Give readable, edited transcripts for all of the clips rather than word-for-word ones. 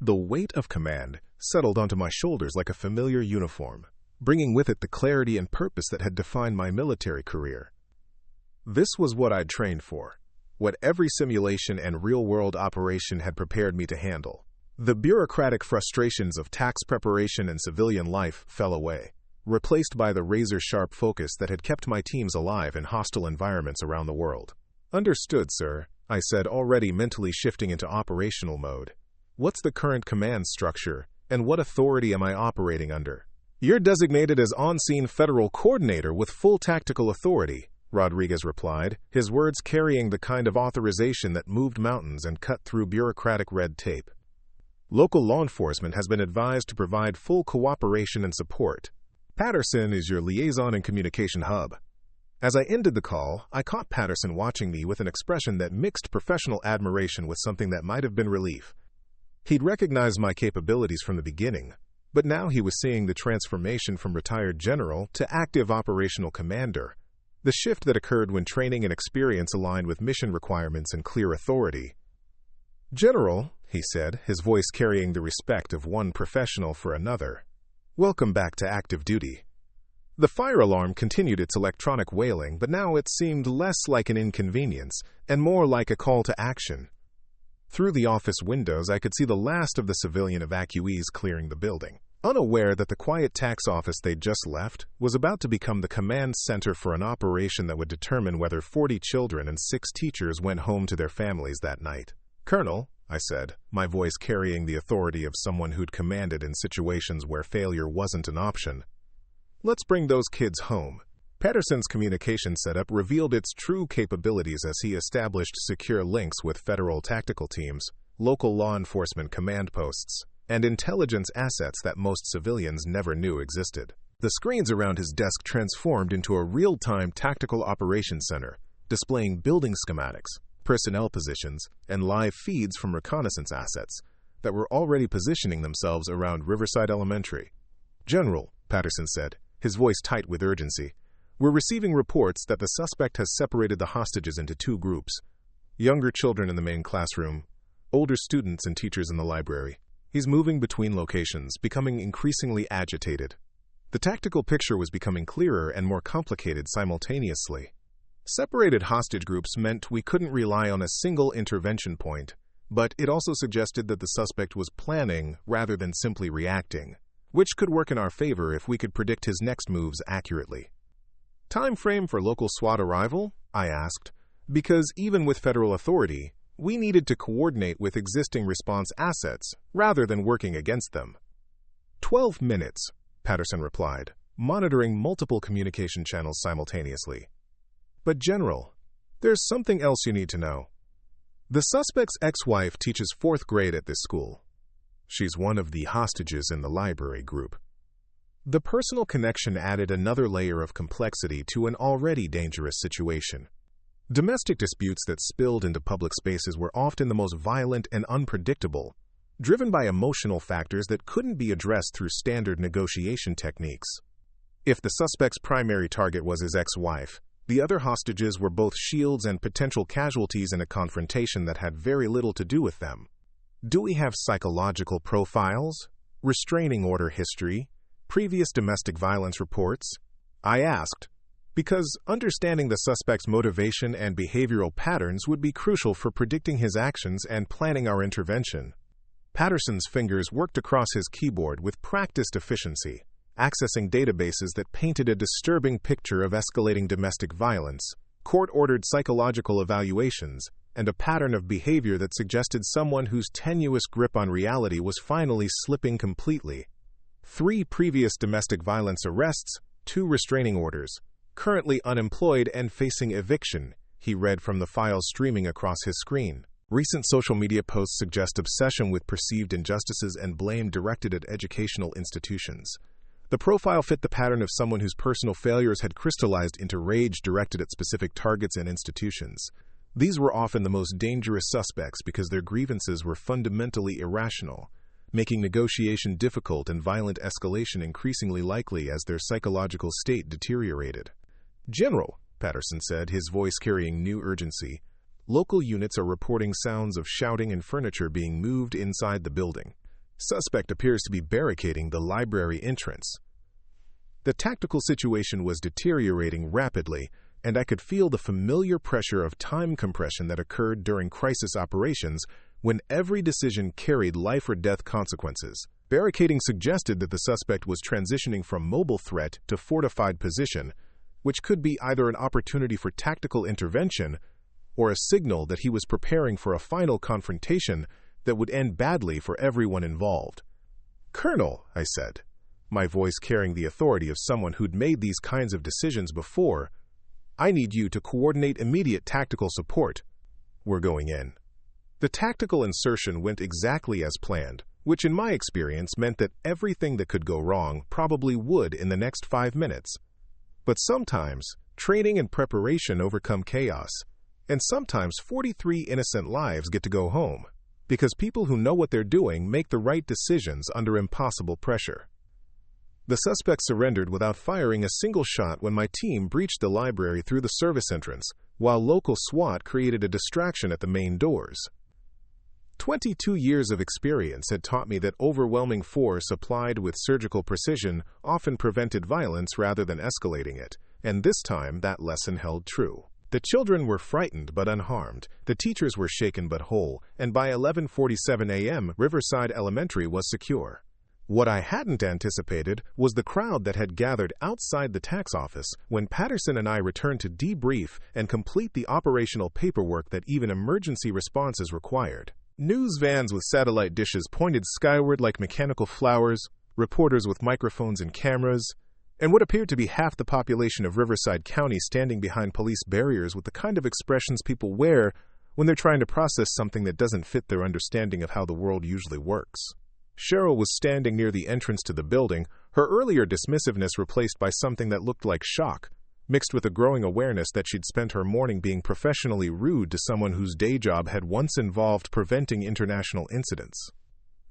The weight of command settled onto my shoulders like a familiar uniform, bringing with it the clarity and purpose that had defined my military career. This was what I'd trained for, what every simulation and real-world operation had prepared me to handle. The bureaucratic frustrations of tax preparation and civilian life fell away, replaced by the razor-sharp focus that had kept my teams alive in hostile environments around the world. "Understood, sir," I said, already mentally shifting into operational mode. "What's the current command structure, and what authority am I operating under?" "You're designated as on-scene federal coordinator with full tactical authority," Rodriguez replied, his words carrying the kind of authorization that moved mountains and cut through bureaucratic red tape. "Local law enforcement has been advised to provide full cooperation and support. Patterson is your liaison and communication hub." As I ended the call, I caught Patterson watching me with an expression that mixed professional admiration with something that might have been relief. He'd recognized my capabilities from the beginning, but now he was seeing the transformation from retired general to active operational commander, the shift that occurred when training and experience aligned with mission requirements and clear authority. "General," he said, his voice carrying the respect of one professional for another, "welcome back to active duty." The fire alarm continued its electronic wailing, but now it seemed less like an inconvenience and more like a call to action. Through the office windows, I could see the last of the civilian evacuees clearing the building, unaware that the quiet tax office they'd just left was about to become the command center for an operation that would determine whether 40 children and 6 teachers went home to their families that night. "Colonel," I said, my voice carrying the authority of someone who'd commanded in situations where failure wasn't an option, "let's bring those kids home." Patterson's communication setup revealed its true capabilities as he established secure links with federal tactical teams, local law enforcement command posts, and intelligence assets that most civilians never knew existed. The screens around his desk transformed into a real-time tactical operations center, displaying building schematics, personnel positions, and live feeds from reconnaissance assets that were already positioning themselves around Riverside Elementary. "General," Patterson said, his voice tight with urgency, "we're receiving reports that the suspect has separated the hostages into 2 groups. Younger children in the main classroom, older students and teachers in the library. He's moving between locations, becoming increasingly agitated." The tactical picture was becoming clearer and more complicated simultaneously. Separated hostage groups meant we couldn't rely on a single intervention point, but it also suggested that the suspect was planning rather than simply reacting, which could work in our favor if we could predict his next moves accurately. "Time frame for local SWAT arrival?" I asked, because even with federal authority, we needed to coordinate with existing response assets rather than working against them. 12 minutes, Patterson replied, monitoring multiple communication channels simultaneously. "But General, there's something else you need to know. The suspect's ex-wife teaches 4th grade at this school. She's one of the hostages in the library group." The personal connection added another layer of complexity to an already dangerous situation. Domestic disputes that spilled into public spaces were often the most violent and unpredictable, driven by emotional factors that couldn't be addressed through standard negotiation techniques. If the suspect's primary target was his ex-wife, the other hostages were both shields and potential casualties in a confrontation that had very little to do with them. Do we have psychological profiles, restraining order history, previous domestic violence reports? I asked, because understanding the suspect's motivation and behavioral patterns would be crucial for predicting his actions and planning our intervention. Patterson's fingers worked across his keyboard with practiced efficiency, accessing databases that painted a disturbing picture of escalating domestic violence, court-ordered psychological evaluations, and a pattern of behavior that suggested someone whose tenuous grip on reality was finally slipping completely. 3 previous domestic violence arrests, 2 restraining orders, currently unemployed and facing eviction, he read from the files streaming across his screen. Recent social media posts suggest obsession with perceived injustices and blame directed at educational institutions. The profile fit the pattern of someone whose personal failures had crystallized into rage directed at specific targets and institutions. These were often the most dangerous suspects because their grievances were fundamentally irrational, making negotiation difficult and violent escalation increasingly likely as their psychological state deteriorated. "General," Patterson said, his voice carrying new urgency, "local units are reporting sounds of shouting and furniture being moved inside the building. Suspect appears to be barricading the library entrance. The tactical situation was deteriorating rapidly, and I could feel the familiar pressure of time compression that occurred during crisis operations when every decision carried life or death consequences. Barricading suggested that the suspect was transitioning from mobile threat to fortified position, which could be either an opportunity for tactical intervention or a signal that he was preparing for a final confrontation that would end badly for everyone involved. "Colonel," I said, my voice carrying the authority of someone who'd made these kinds of decisions before, "I need you to coordinate immediate tactical support. We're going in." The tactical insertion went exactly as planned, which in my experience meant that everything that could go wrong probably would in the next 5 minutes. But sometimes, training and preparation overcome chaos, and sometimes 43 innocent lives get to go home, because people who know what they're doing make the right decisions under impossible pressure. The suspect surrendered without firing a single shot when my team breached the library through the service entrance, while local SWAT created a distraction at the main doors. 22 years of experience had taught me that overwhelming force applied with surgical precision often prevented violence rather than escalating it, and this time that lesson held true. The children were frightened but unharmed, the teachers were shaken but whole, and by 11:47 a.m. Riverside Elementary was secure. What I hadn't anticipated was the crowd that had gathered outside the tax office when Patterson and I returned to debrief and complete the operational paperwork that even emergency responses required. News vans with satellite dishes pointed skyward like mechanical flowers, reporters with microphones and cameras, and what appeared to be half the population of Riverside County standing behind police barriers with the kind of expressions people wear when they're trying to process something that doesn't fit their understanding of how the world usually works. CHERYL was standing near the entrance to the building, her earlier dismissiveness replaced by something that looked like shock, mixed with a growing awareness that she'd spent her morning being professionally rude to someone whose day job had once involved preventing international incidents.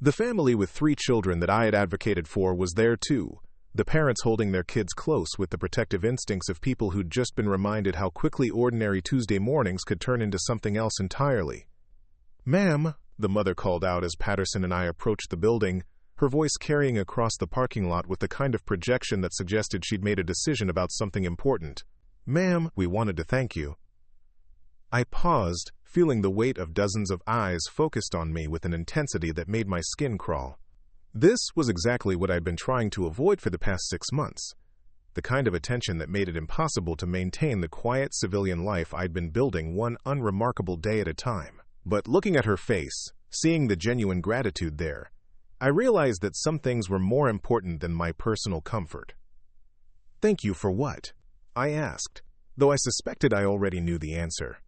The family with 3 children that I had advocated for was there too, the parents holding their kids close with the protective instincts of people who'd just been reminded how quickly ordinary Tuesday mornings could turn into something else entirely. "Ma'am," the mother called out as Patterson and I approached the building, her voice carrying across the parking lot with the kind of projection that suggested she'd made a decision about something important. "Ma'am, we wanted to thank you." I paused, feeling the weight of dozens of eyes focused on me with an intensity that made my skin crawl. This was exactly what I'd been trying to avoid for the past 6 months. The kind of attention that made it impossible to maintain the quiet civilian life I'd been building one unremarkable day at a time. But looking at her face, seeing the genuine gratitude there, I realized that some things were more important than my personal comfort. "Thank you for what?" I asked, though I suspected I already knew the answer.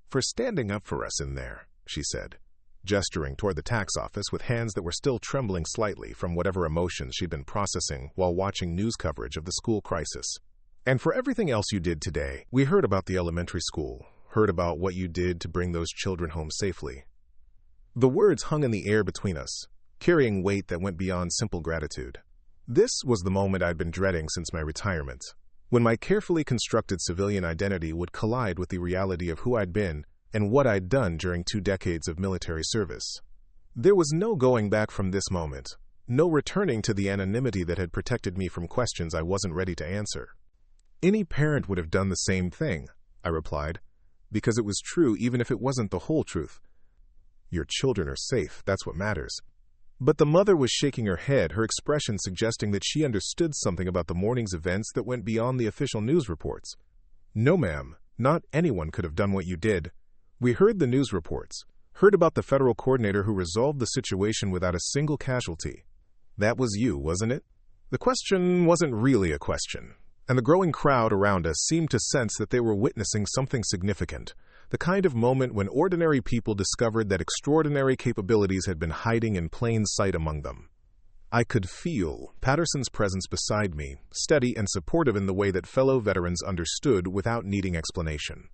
"For standing up for us in there," she said, gesturing toward the tax office with hands that were still trembling slightly from whatever emotions she'd been processing while watching news coverage of the school crisis. "And for everything else you did today. We heard about the elementary school, heard about what you did to bring those children home safely." The words hung in the air between us, carrying weight that went beyond simple gratitude. This was the moment I'd been dreading since my retirement, when my carefully constructed civilian identity would collide with the reality of who I'd been and what I'd done during 2 decades of military service. There was no going back from this moment, no returning to the anonymity that had protected me from questions I wasn't ready to answer. "Any parent would have done the same thing," I replied, because it was true even if it wasn't the whole truth. "Your children are safe, that's what matters." But the mother was shaking her head, her expression suggesting that she understood something about the morning's events that went beyond the official news reports. "No, ma'am, not anyone could have done what you did. We heard the news reports, heard about the federal coordinator who resolved the situation without a single casualty. That was you, wasn't it?" The question wasn't really a question, and the growing crowd around us seemed to sense that they were witnessing something significant, the kind of moment when ordinary people discovered that extraordinary capabilities had been hiding in plain sight among them. I could feel Patterson's presence beside me, steady and supportive in the way that fellow veterans understood without needing explanation.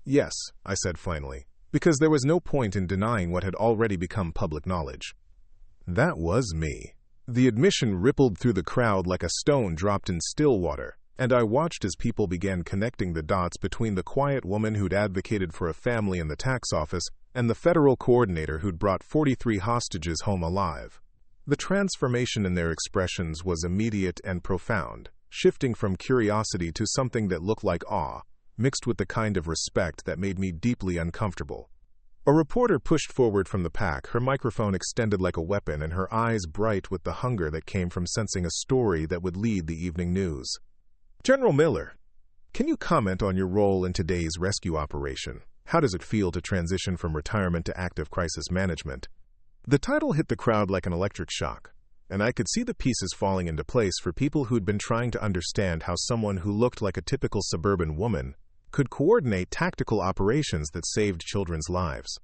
"Yes," I said finally, because there was no point in denying what had already become public knowledge. "That was me." The admission rippled through the crowd like a stone dropped in still water, and I watched as people began connecting the dots between the quiet woman who'd advocated for a family in the tax office and the federal coordinator who'd brought 43 hostages home alive. The transformation in their expressions was immediate and profound, shifting from curiosity to something that looked like awe, mixed with the kind of respect that made me deeply uncomfortable. A reporter pushed forward from the pack, her microphone extended like a weapon and her eyes bright with the hunger that came from sensing a story that would lead the evening news. "General Miller, can you comment on your role in today's rescue operation? How does it feel to transition from retirement to active crisis management?" The title hit the crowd like an electric shock, and I could see the pieces falling into place for people who'd been trying to understand how someone who looked like a typical suburban woman could coordinate tactical operations that saved children's lives.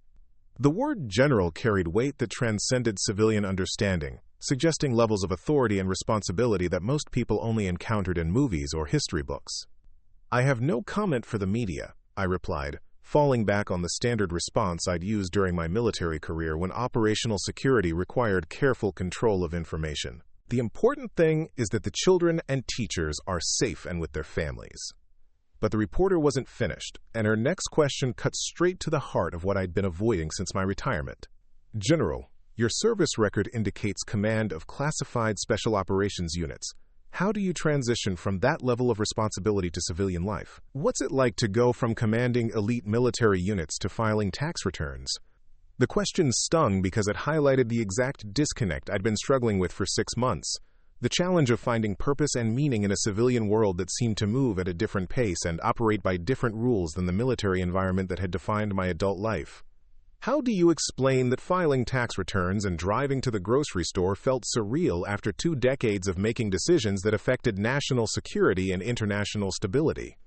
The word general carried weight that transcended civilian understanding, suggesting levels of authority and responsibility that most people only encountered in movies or history books. "I have no comment for the media," I replied, falling back on the standard response I'd used during my military career when operational security required careful control of information. "The important thing is that the children and teachers are safe and with their families." But the reporter wasn't finished, and her next question cut straight to the heart of what I'd been avoiding since my retirement. "General, your service record indicates command of classified special operations units. How do you transition from that level of responsibility to civilian life? What's it like to go from commanding elite military units to filing tax returns?" The question stung because it highlighted the exact disconnect I'd been struggling with for 6 months. The challenge of finding purpose and meaning in a civilian world that seemed to move at a different pace and operate by different rules than the military environment that had defined my adult life. "How do you explain that filing tax returns and driving to the grocery store felt surreal after 2 decades of making decisions that affected national security and international stability?"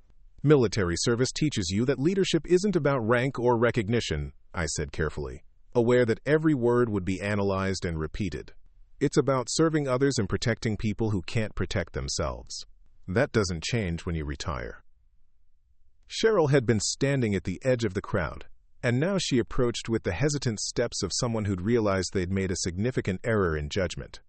"Military service teaches you that leadership isn't about rank or recognition," I said carefully, aware that every word would be analyzed and repeated. "It's about serving others and protecting people who can't protect themselves. That doesn't change when you retire." Cheryl had been standing at the edge of the crowd, and now she approached with the hesitant steps of someone who'd realized they'd made a significant error in judgment.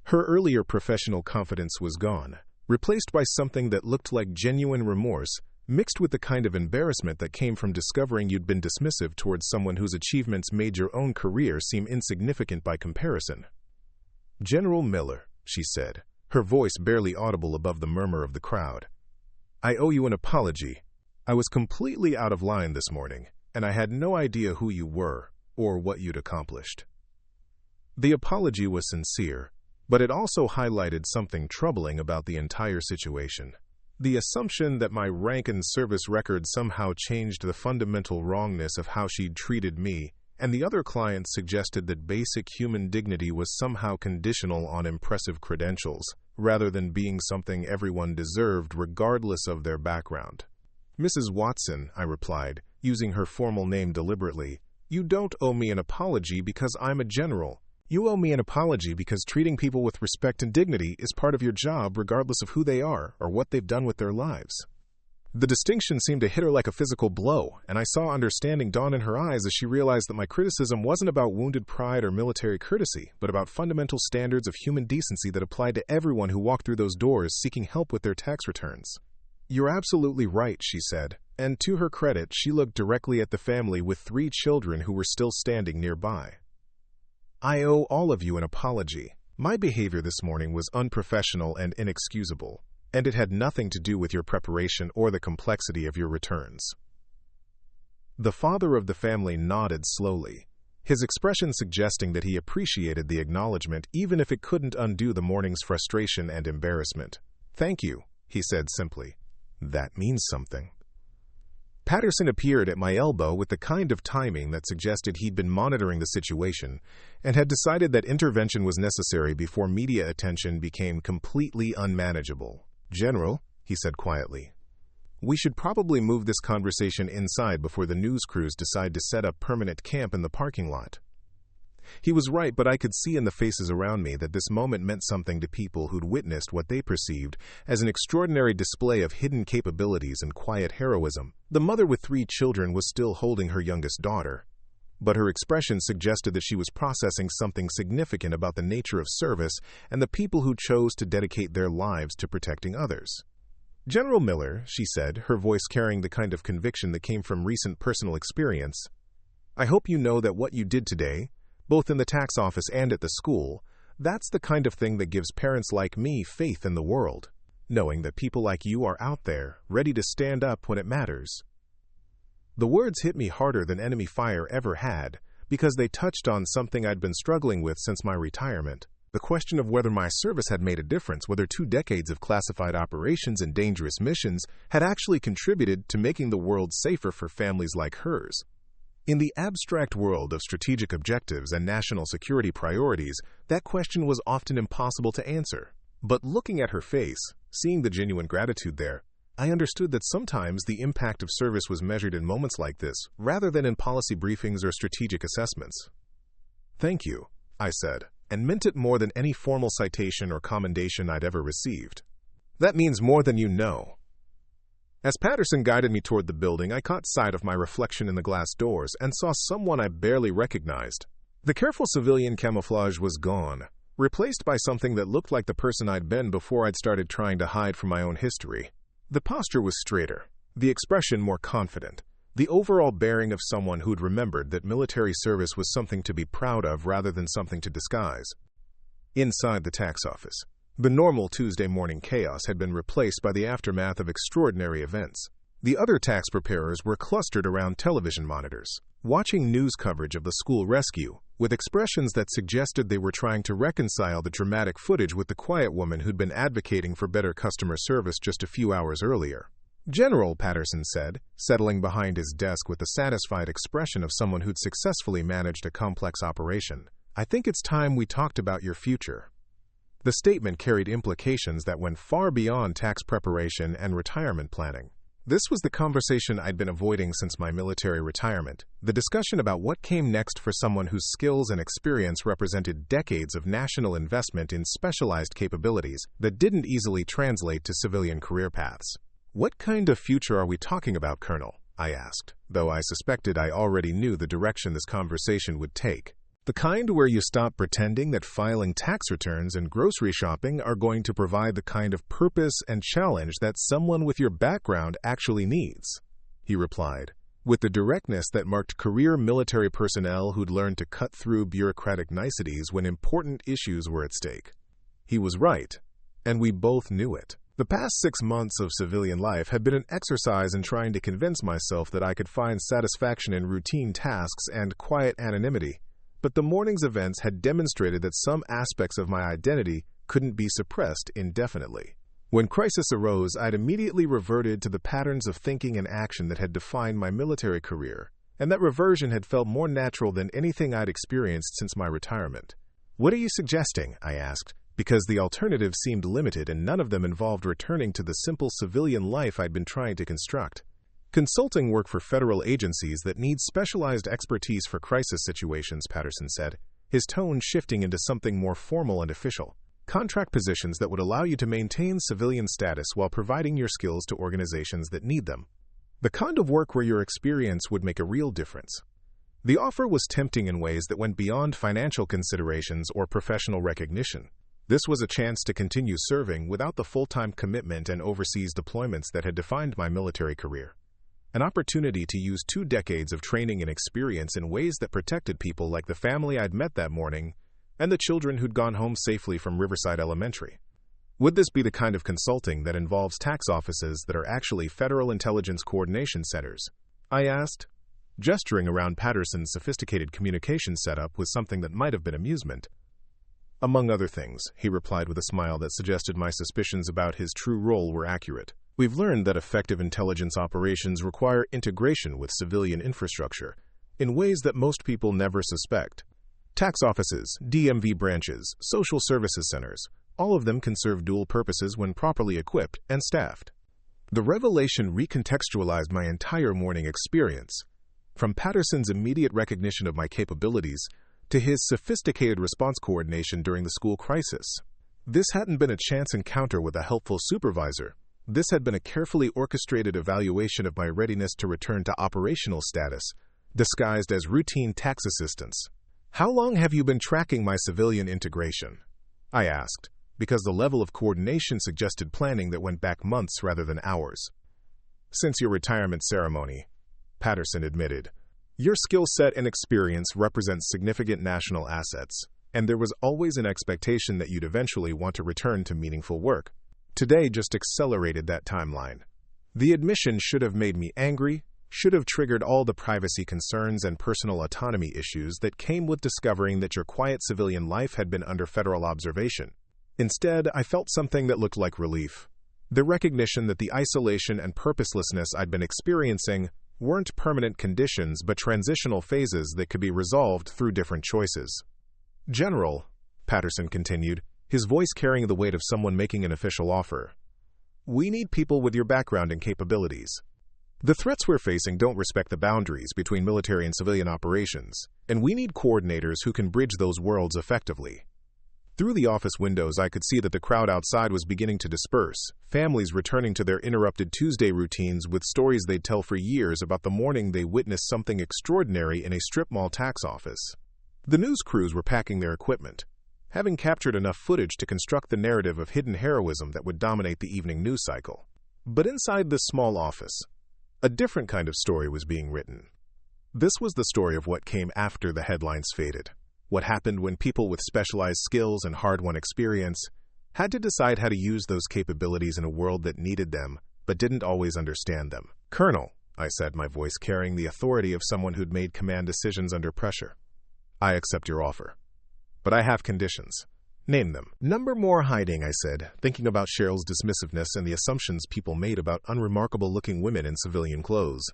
Her earlier professional confidence was gone, replaced by something that looked like genuine remorse, mixed with the kind of embarrassment that came from discovering you'd been dismissive towards someone whose achievements made your own career seem insignificant by comparison. "General Miller," she said, her voice barely audible above the murmur of the crowd, "I owe you an apology. I was completely out of line this morning, and I had no idea who you were or what you'd accomplished." The apology was sincere, but it also highlighted something troubling about the entire situation. The assumption that my rank and service record somehow changed the fundamental wrongness of how she'd treated me, and the other clients suggested that basic human dignity was somehow conditional on impressive credentials, rather than being something everyone deserved regardless of their background. "Mrs. Watson," I replied, using her formal name deliberately, "you don't owe me an apology because I'm a general. You owe me an apology because treating people with respect and dignity is part of your job regardless of who they are or what they've done with their lives." The distinction seemed to hit her like a physical blow, and I saw understanding dawn in her eyes as she realized that my criticism wasn't about wounded pride or military courtesy, but about fundamental standards of human decency that applied to everyone who walked through those doors seeking help with their tax returns. "You're absolutely right," she said, and to her credit, she looked directly at the family with 3 children who were still standing nearby. "I owe all of you an apology. My behavior this morning was unprofessional and inexcusable, and it had nothing to do with your preparation or the complexity of your returns." The father of the family nodded slowly, his expression suggesting that he appreciated the acknowledgement even if it couldn't undo the morning's frustration and embarrassment. "Thank you," he said simply. "That means something." Patterson appeared at my elbow with the kind of timing that suggested he'd been monitoring the situation and had decided that intervention was necessary before media attention became completely unmanageable. "General," he said quietly, "we should probably move this conversation inside before the news crews decide to set up permanent camp in the parking lot." He was right, but I could see in the faces around me that this moment meant something to people who'd witnessed what they perceived as an extraordinary display of hidden capabilities and quiet heroism. The mother with 3 children was still holding her youngest daughter, but her expression suggested that she was processing something significant about the nature of service and the people who chose to dedicate their lives to protecting others. "General Miller," she said, her voice carrying the kind of conviction that came from recent personal experience, I hope you know that what you did today, both in the tax office and at the school, that's the kind of thing that gives parents like me faith in the world, knowing that people like you are out there, ready to stand up when it matters." The words hit me harder than enemy fire ever had, because they touched on something I'd been struggling with since my retirement. The question of whether my service had made a difference, whether 2 decades of classified operations and dangerous missions had actually contributed to making the world safer for families like hers. In the abstract world of strategic objectives and national security priorities, that question was often impossible to answer. But looking at her face, seeing the genuine gratitude there, I understood that sometimes the impact of service was measured in moments like this, rather than in policy briefings or strategic assessments. "Thank you," I said, and meant it more than any formal citation or commendation I'd ever received. "That means more than you know." As Patterson guided me toward the building, I caught sight of my reflection in the glass doors and saw someone I barely recognized. The careful civilian camouflage was gone, replaced by something that looked like the person I'd been before I'd started trying to hide from my own history. The posture was straighter, the expression more confident, the overall bearing of someone who'd remembered that military service was something to be proud of rather than something to disguise. Inside the tax office, the normal Tuesday morning chaos had been replaced by the aftermath of extraordinary events. The other tax preparers were clustered around television monitors, watching news coverage of the school rescue, with expressions that suggested they were trying to reconcile the dramatic footage with the quiet woman who'd been advocating for better customer service just a few hours earlier. "General," Patterson said, settling behind his desk with the satisfied expression of someone who'd successfully managed a complex operation, "I think it's time we talked about your future." The statement carried implications that went far beyond tax preparation and retirement planning. This was the conversation I'd been avoiding since my military retirement, the discussion about what came next for someone whose skills and experience represented decades of national investment in specialized capabilities that didn't easily translate to civilian career paths. "What kind of future are we talking about, Colonel?" I asked, though I suspected I already knew the direction this conversation would take. "The kind where you stop pretending that filing tax returns and grocery shopping are going to provide the kind of purpose and challenge that someone with your background actually needs," he replied, with the directness that marked career military personnel who'd learned to cut through bureaucratic niceties when important issues were at stake. He was right, and we both knew it. The past 6 months of civilian life had been an exercise in trying to convince myself that I could find satisfaction in routine tasks and quiet anonymity. But the morning's events had demonstrated that some aspects of my identity couldn't be suppressed indefinitely. When crisis arose, I'd immediately reverted to the patterns of thinking and action that had defined my military career, and that reversion had felt more natural than anything I'd experienced since my retirement. "What are you suggesting?" I asked, because the alternatives seemed limited and none of them involved returning to the simple civilian life I'd been trying to construct. "Consulting work for federal agencies that need specialized expertise for crisis situations," Patterson said, his tone shifting into something more formal and official. "Contract positions that would allow you to maintain civilian status while providing your skills to organizations that need them. The kind of work where your experience would make a real difference." The offer was tempting in ways that went beyond financial considerations or professional recognition. This was a chance to continue serving without the full-time commitment and overseas deployments that had defined my military career. An opportunity to use 2 decades of training and experience in ways that protected people like the family I'd met that morning and the children who'd gone home safely from Riverside Elementary. Would this be the kind of consulting that involves tax offices that are actually Federal Intelligence Coordination Centers? I asked, gesturing around Patterson's sophisticated communication setup with something that might have been amusement. "Among other things," he replied with a smile that suggested my suspicions about his true role were accurate. "We've learned that effective intelligence operations require integration with civilian infrastructure in ways that most people never suspect. Tax offices, DMV branches, social services centers, all of them can serve dual purposes when properly equipped and staffed." The revelation recontextualized my entire morning experience, from Patterson's immediate recognition of my capabilities to his sophisticated response coordination during the school crisis. This hadn't been a chance encounter with a helpful supervisor. This had been a carefully orchestrated evaluation of my readiness to return to operational status, disguised as routine tax assistance. "How long have you been tracking my civilian integration?" I asked, because the level of coordination suggested planning that went back months rather than hours. "Since your retirement ceremony," Patterson admitted, Your skill set and experience represent significant national assets, and there was always an expectation that you'd eventually want to return to meaningful work. Today just accelerated that timeline. The admission should have made me angry, should have triggered all the privacy concerns and personal autonomy issues that came with discovering that your quiet civilian life had been under federal observation. Instead, I felt something that looked like relief. The recognition that the isolation and purposelessness I'd been experiencing weren't permanent conditions but transitional phases that could be resolved through different choices. "General," Patterson continued, his voice carrying the weight of someone making an official offer, "we need people with your background and capabilities. The threats we're facing don't respect the boundaries between military and civilian operations, and we need coordinators who can bridge those worlds effectively." Through the office windows, I could see that the crowd outside was beginning to disperse, families returning to their interrupted Tuesday routines with stories they'd tell for years about the morning they witnessed something extraordinary in a strip mall tax office. The news crews were packing their equipment, having captured enough footage to construct the narrative of hidden heroism that would dominate the evening news cycle. But inside this small office, a different kind of story was being written. This was the story of what came after the headlines faded. What happened when people with specialized skills and hard-won experience had to decide how to use those capabilities in a world that needed them, but didn't always understand them. "Colonel," I said, my voice carrying the authority of someone who'd made command decisions under pressure, "I accept your offer. But I have conditions." "Name them." "Number more hiding," I said, thinking about CHERYL's dismissiveness and the assumptions people made about unremarkable-looking women in civilian clothes.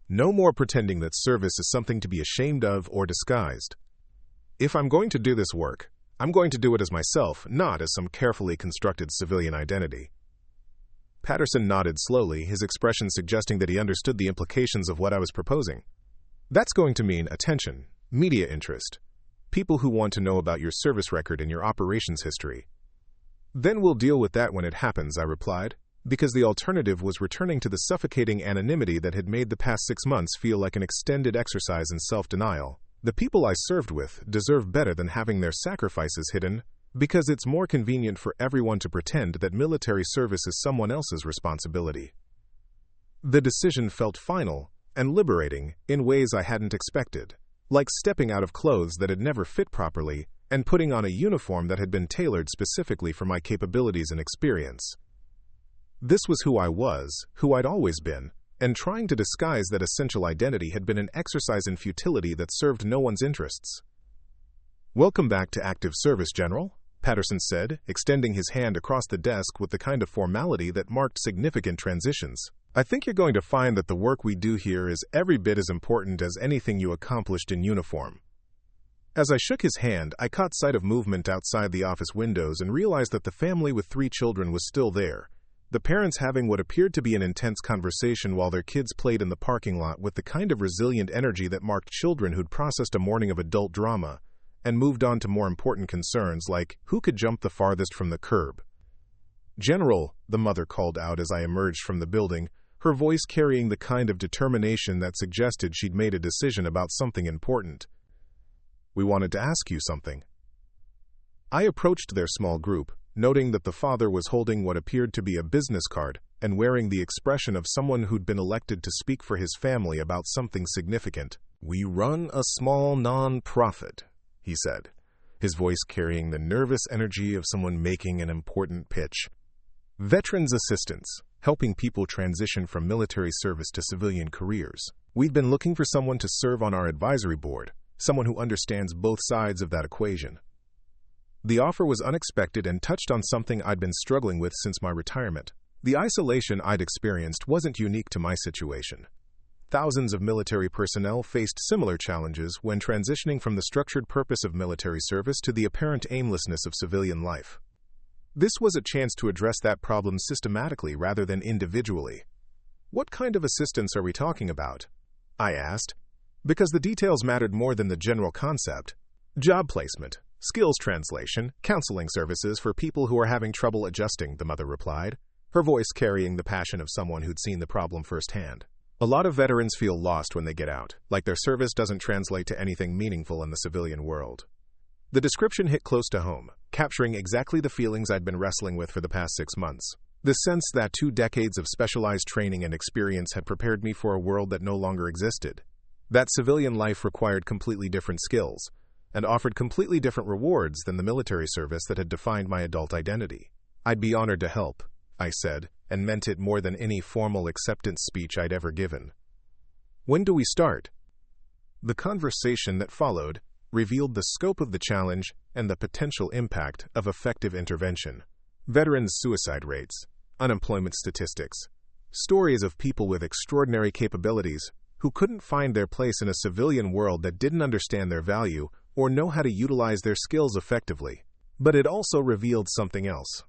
"No more pretending that service is something to be ashamed of or disguised. If I'm going to do this work, I'm going to do it as myself, not as some carefully constructed civilian identity." Patterson nodded slowly, his expression suggesting that he understood the implications of what I was proposing. "That's going to mean attention, media interest, people who want to know about your service record and your operations history." "Then we'll deal with that when it happens," I replied, because the alternative was returning to the suffocating anonymity that had made the past 6 months feel like an extended exercise in self-denial. The people I served with deserve better than having their sacrifices hidden, because it's more convenient for everyone to pretend that military service is someone else's responsibility. The decision felt final and liberating in ways I hadn't expected, like stepping out of clothes that had never fit properly and putting on a uniform that had been tailored specifically for my capabilities and experience. This was who I was, who I'd always been, and trying to disguise that essential identity had been an exercise in futility that served no one's interests. "Welcome back to active service, General," Patterson said, extending his hand across the desk with the kind of formality that marked significant transitions. "I think you're going to find that the work we do here is every bit as important as anything you accomplished in uniform." As I shook his hand, I caught sight of movement outside the office windows and realized that the family with 3 children was still there, the parents having what appeared to be an intense conversation while their kids played in the parking lot with the kind of resilient energy that marked children who'd processed a morning of adult drama and moved on to more important concerns like who could jump the farthest from the curb. "General," the mother called out as I emerged from the building, her voice carrying the kind of determination that suggested she'd made a decision about something important. "We wanted to ask you something." I approached their small group, noting that the father was holding what appeared to be a business card and wearing the expression of someone who'd been elected to speak for his family about something significant. "We run a small non-profit," he said, his voice carrying the nervous energy of someone making an important pitch. "Veterans Assistance, helping people transition from military service to civilian careers. We've been looking for someone to serve on our advisory board, someone who understands both sides of that equation." The offer was unexpected and touched on something I'd been struggling with since my retirement. The isolation I'd experienced wasn't unique to my situation. Thousands of military personnel faced similar challenges when transitioning from the structured purpose of military service to the apparent aimlessness of civilian life. This was a chance to address that problem systematically rather than individually. "What kind of assistance are we talking about?" I asked, because the details mattered more than the general concept. "Job placement, skills translation, counseling services for people who are having trouble adjusting," the mother replied, her voice carrying the passion of someone who'd seen the problem firsthand. "A lot of veterans feel lost when they get out, like their service doesn't translate to anything meaningful in the civilian world." The description hit close to home, capturing exactly the feelings I'd been wrestling with for the past 6 months. The sense that 2 decades of specialized training and experience had prepared me for a world that no longer existed. That civilian life required completely different skills and offered completely different rewards than the military service that had defined my adult identity. "I'd be honored to help," I said, and meant it more than any formal acceptance speech I'd ever given. "When do we start?" The conversation that followed revealed the scope of the challenge and the potential impact of effective intervention. Veterans' suicide rates, unemployment statistics, stories of people with extraordinary capabilities who couldn't find their place in a civilian world that didn't understand their value or know how to utilize their skills effectively. But it also revealed something else.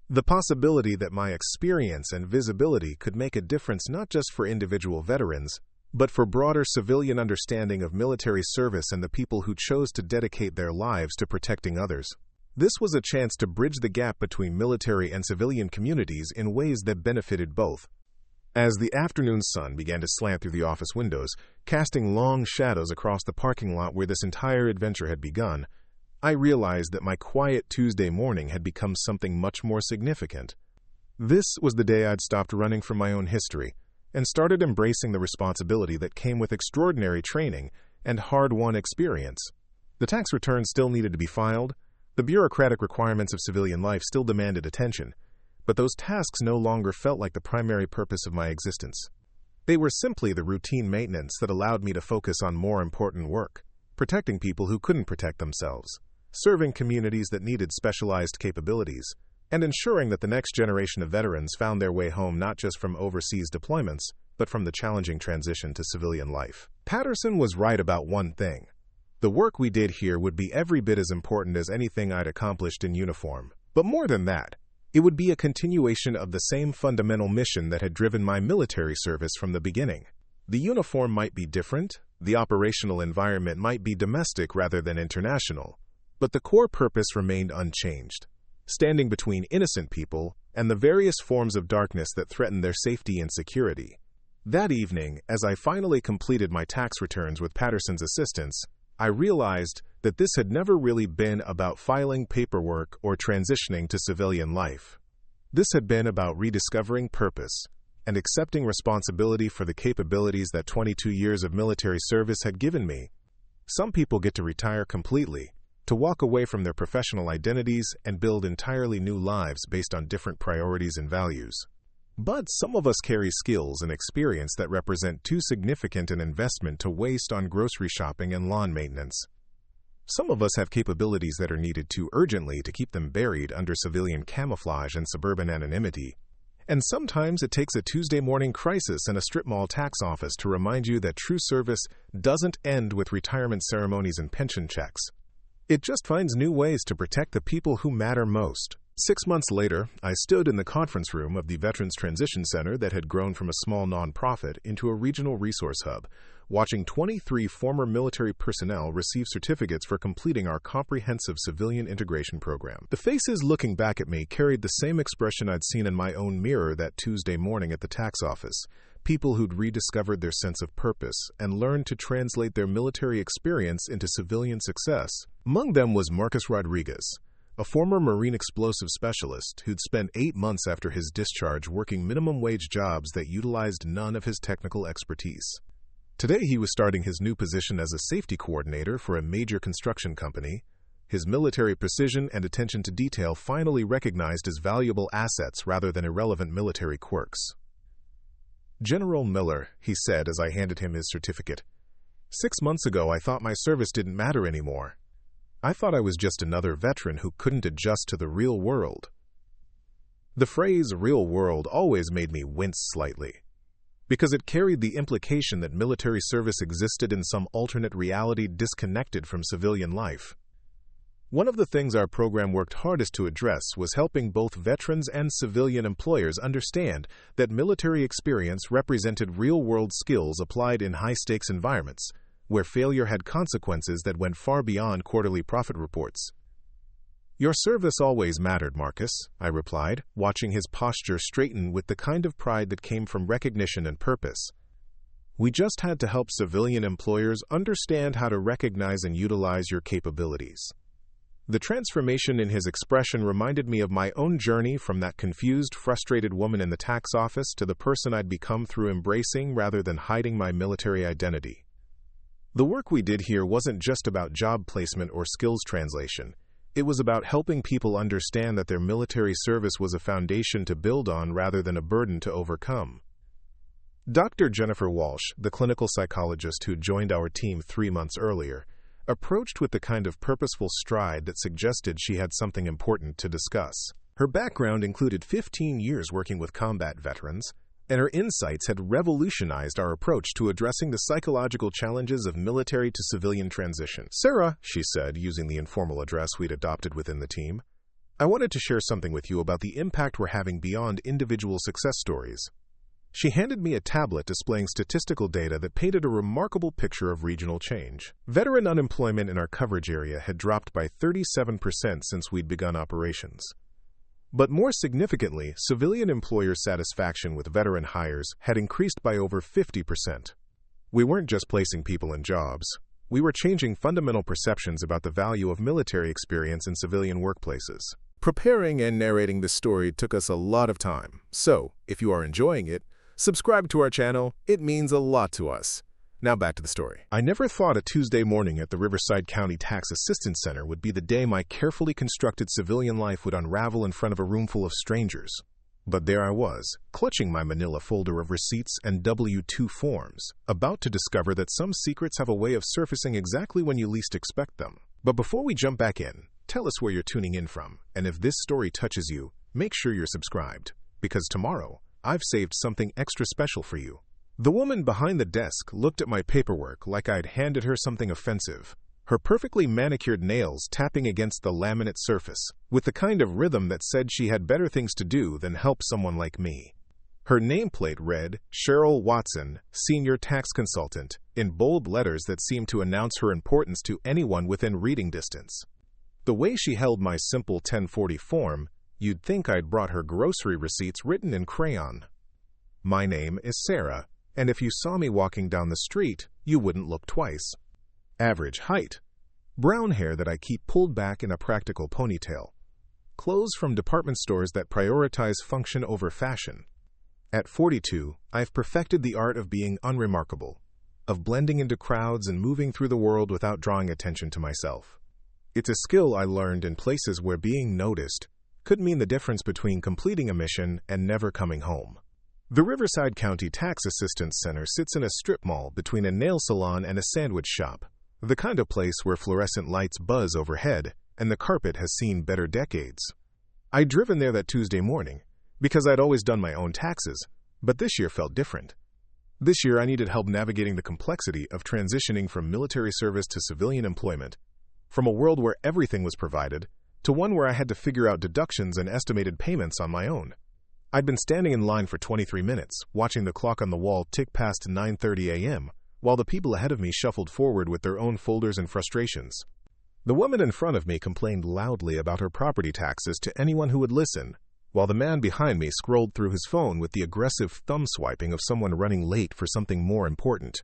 The possibility that my experience and visibility could make a difference not just for individual veterans, but for broader civilian understanding of military service and the people who chose to dedicate their lives to protecting others. This was a chance to bridge the gap between military and civilian communities in ways that benefited both. As the afternoon sun began to slant through the office windows, casting long shadows across the parking lot where this entire adventure had begun, I realized that my quiet Tuesday morning had become something much more significant. This was the day I'd stopped running from my own history and started embracing the responsibility that came with extraordinary training and hard-won experience. The tax returns still needed to be filed, the bureaucratic requirements of civilian life still demanded attention, but those tasks no longer felt like the primary purpose of my existence. They were simply the routine maintenance that allowed me to focus on more important work, protecting people who couldn't protect themselves, serving communities that needed specialized capabilities, and ensuring that the next generation of veterans found their way home not just from overseas deployments, but from the challenging transition to civilian life. Patterson was right about one thing. The work we did here would be every bit as important as anything I'd accomplished in uniform. But more than that, it would be a continuation of the same fundamental mission that had driven my military service from the beginning. The uniform might be different, the operational environment might be domestic rather than international, but the core purpose remained unchanged, standing between innocent people and the various forms of darkness that threatened their safety and security. That evening, as I finally completed my tax returns with Patterson's assistance, I realized that this had never really been about filing paperwork or transitioning to civilian life. This had been about rediscovering purpose and accepting responsibility for the capabilities that 22 years of military service had given me. Some people get to retire completely, to walk away from their professional identities and build entirely new lives based on different priorities and values. But some of us carry skills and experience that represent too significant an investment to waste on grocery shopping and lawn maintenance. Some of us have capabilities that are needed too urgently to keep them buried under civilian camouflage and suburban anonymity. And sometimes it takes a Tuesday morning crisis in a strip mall tax office to remind you that true service doesn't end with retirement ceremonies and pension checks. It just finds new ways to protect the people who matter most. 6 months later, I stood in the conference room of the Veterans Transition Center that had grown from a small nonprofit into a regional resource hub, watching 23 former military personnel receive certificates for completing our comprehensive civilian integration program. The faces looking back at me carried the same expression I'd seen in my own mirror that Tuesday morning at the tax office. People who'd rediscovered their sense of purpose and learned to translate their military experience into civilian success. Among them was Marcus Rodriguez, a former Marine explosive specialist who'd spent 8 months after his discharge working minimum wage jobs that utilized none of his technical expertise. Today he was starting his new position as a safety coordinator for a major construction company, his military precision and attention to detail finally recognized as valuable assets rather than irrelevant military quirks. "General Miller," he said as I handed him his certificate, "6 months ago I thought my service didn't matter anymore. I thought I was just another veteran who couldn't adjust to the real world." The phrase "real world" always made me wince slightly, because it carried the implication that military service existed in some alternate reality disconnected from civilian life. One of the things our program worked hardest to address was helping both veterans and civilian employers understand that military experience represented real-world skills applied in high-stakes environments, where failure had consequences that went far beyond quarterly profit reports. "Your service always mattered, Marcus," I replied, watching his posture straighten with the kind of pride that came from recognition and purpose. "We just had to help civilian employers understand how to recognize and utilize your capabilities." The transformation in his expression reminded me of my own journey from that confused, frustrated woman in the tax office to the person I'd become through embracing rather than hiding my military identity. The work we did here wasn't just about job placement or skills translation. It was about helping people understand that their military service was a foundation to build on rather than a burden to overcome. Dr. Jennifer Walsh, the clinical psychologist who joined our team 3 months earlier, approached with the kind of purposeful stride that suggested she had something important to discuss. Her background included 15 years working with combat veterans, and her insights had revolutionized our approach to addressing the psychological challenges of military to civilian transition. "Sarah," she said, using the informal address we'd adopted within the team, "I wanted to share something with you about the impact we're having beyond individual success stories." She handed me a tablet displaying statistical data that painted a remarkable picture of regional change. Veteran unemployment in our coverage area had dropped by 37% since we'd begun operations. But more significantly, civilian employer satisfaction with veteran hires had increased by over 50%. We weren't just placing people in jobs. We were changing fundamental perceptions about the value of military experience in civilian workplaces. Preparing and narrating this story took us a lot of time, so if you are enjoying it, subscribe to our channel. It means a lot to us. Now back to the story. I never thought a Tuesday morning at the Riverside County Tax Assistance Center would be the day my carefully constructed civilian life would unravel in front of a room full of strangers. But there I was, clutching my manila folder of receipts and W-2 forms, about to discover that some secrets have a way of surfacing exactly when you least expect them. But before we jump back in, tell us where you're tuning in from, and if this story touches you, make sure you're subscribed, because tomorrow, I've saved something extra special for you. The woman behind the desk looked at my paperwork like I'd handed her something offensive, her perfectly manicured nails tapping against the laminate surface, with the kind of rhythm that said she had better things to do than help someone like me. Her nameplate read, "CHERYL WATSON, Senior Tax Consultant," in bold letters that seemed to announce her importance to anyone within reading distance. The way she held my simple 1040 form, you'd think I'd brought her grocery receipts written in crayon. "My name is Sarah, and if you saw me walking down the street, you wouldn't look twice. Average height. Brown hair that I keep pulled back in a practical ponytail. Clothes from department stores that prioritize function over fashion. At 42, I've perfected the art of being unremarkable, of blending into crowds and moving through the world without drawing attention to myself. It's a skill I learned in places where being noticed could mean the difference between completing a mission and never coming home." The Riverside County Tax Assistance Center sits in a strip mall between a nail salon and a sandwich shop, the kind of place where fluorescent lights buzz overhead and the carpet has seen better decades. I'd driven there that Tuesday morning because I'd always done my own taxes, but this year felt different. This year I needed help navigating the complexity of transitioning from military service to civilian employment, from a world where everything was provided to one where I had to figure out deductions and estimated payments on my own. I'd been standing in line for 23 minutes, watching the clock on the wall tick past 9:30 a.m., while the people ahead of me shuffled forward with their own folders and frustrations. The woman in front of me complained loudly about her property taxes to anyone who would listen, while the man behind me scrolled through his phone with the aggressive thumb swiping of someone running late for something more important.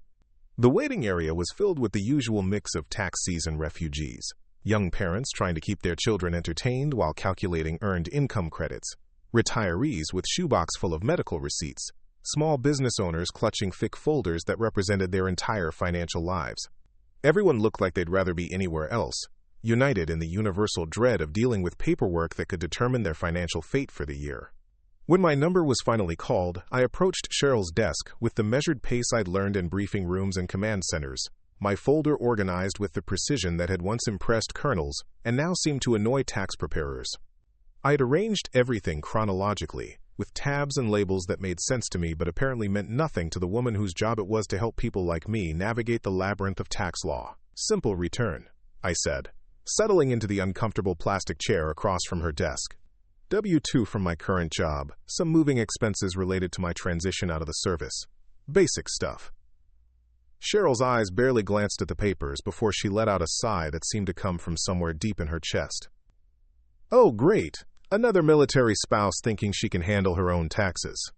The waiting area was filled with the usual mix of tax season refugees, young parents trying to keep their children entertained while calculating earned income credits, retirees with shoebox full of medical receipts, small business owners clutching thick folders that represented their entire financial lives. Everyone looked like they'd rather be anywhere else, united in the universal dread of dealing with paperwork that could determine their financial fate for the year. When my number was finally called, I approached CHERYL's desk with the measured pace I'd learned in briefing rooms and command centers, my folder organized with the precision that had once impressed colonels and now seemed to annoy tax preparers. I'd arranged everything chronologically, with tabs and labels that made sense to me but apparently meant nothing to the woman whose job it was to help people like me navigate the labyrinth of tax law. "Simple return," I said, settling into the uncomfortable plastic chair across from her desk. "W-2 from my current job, some moving expenses related to my transition out of the service. Basic stuff." CHERYL's eyes barely glanced at the papers before she let out a sigh that seemed to come from somewhere deep in her chest. "Oh, great. Another military spouse thinking she can handle her own taxes."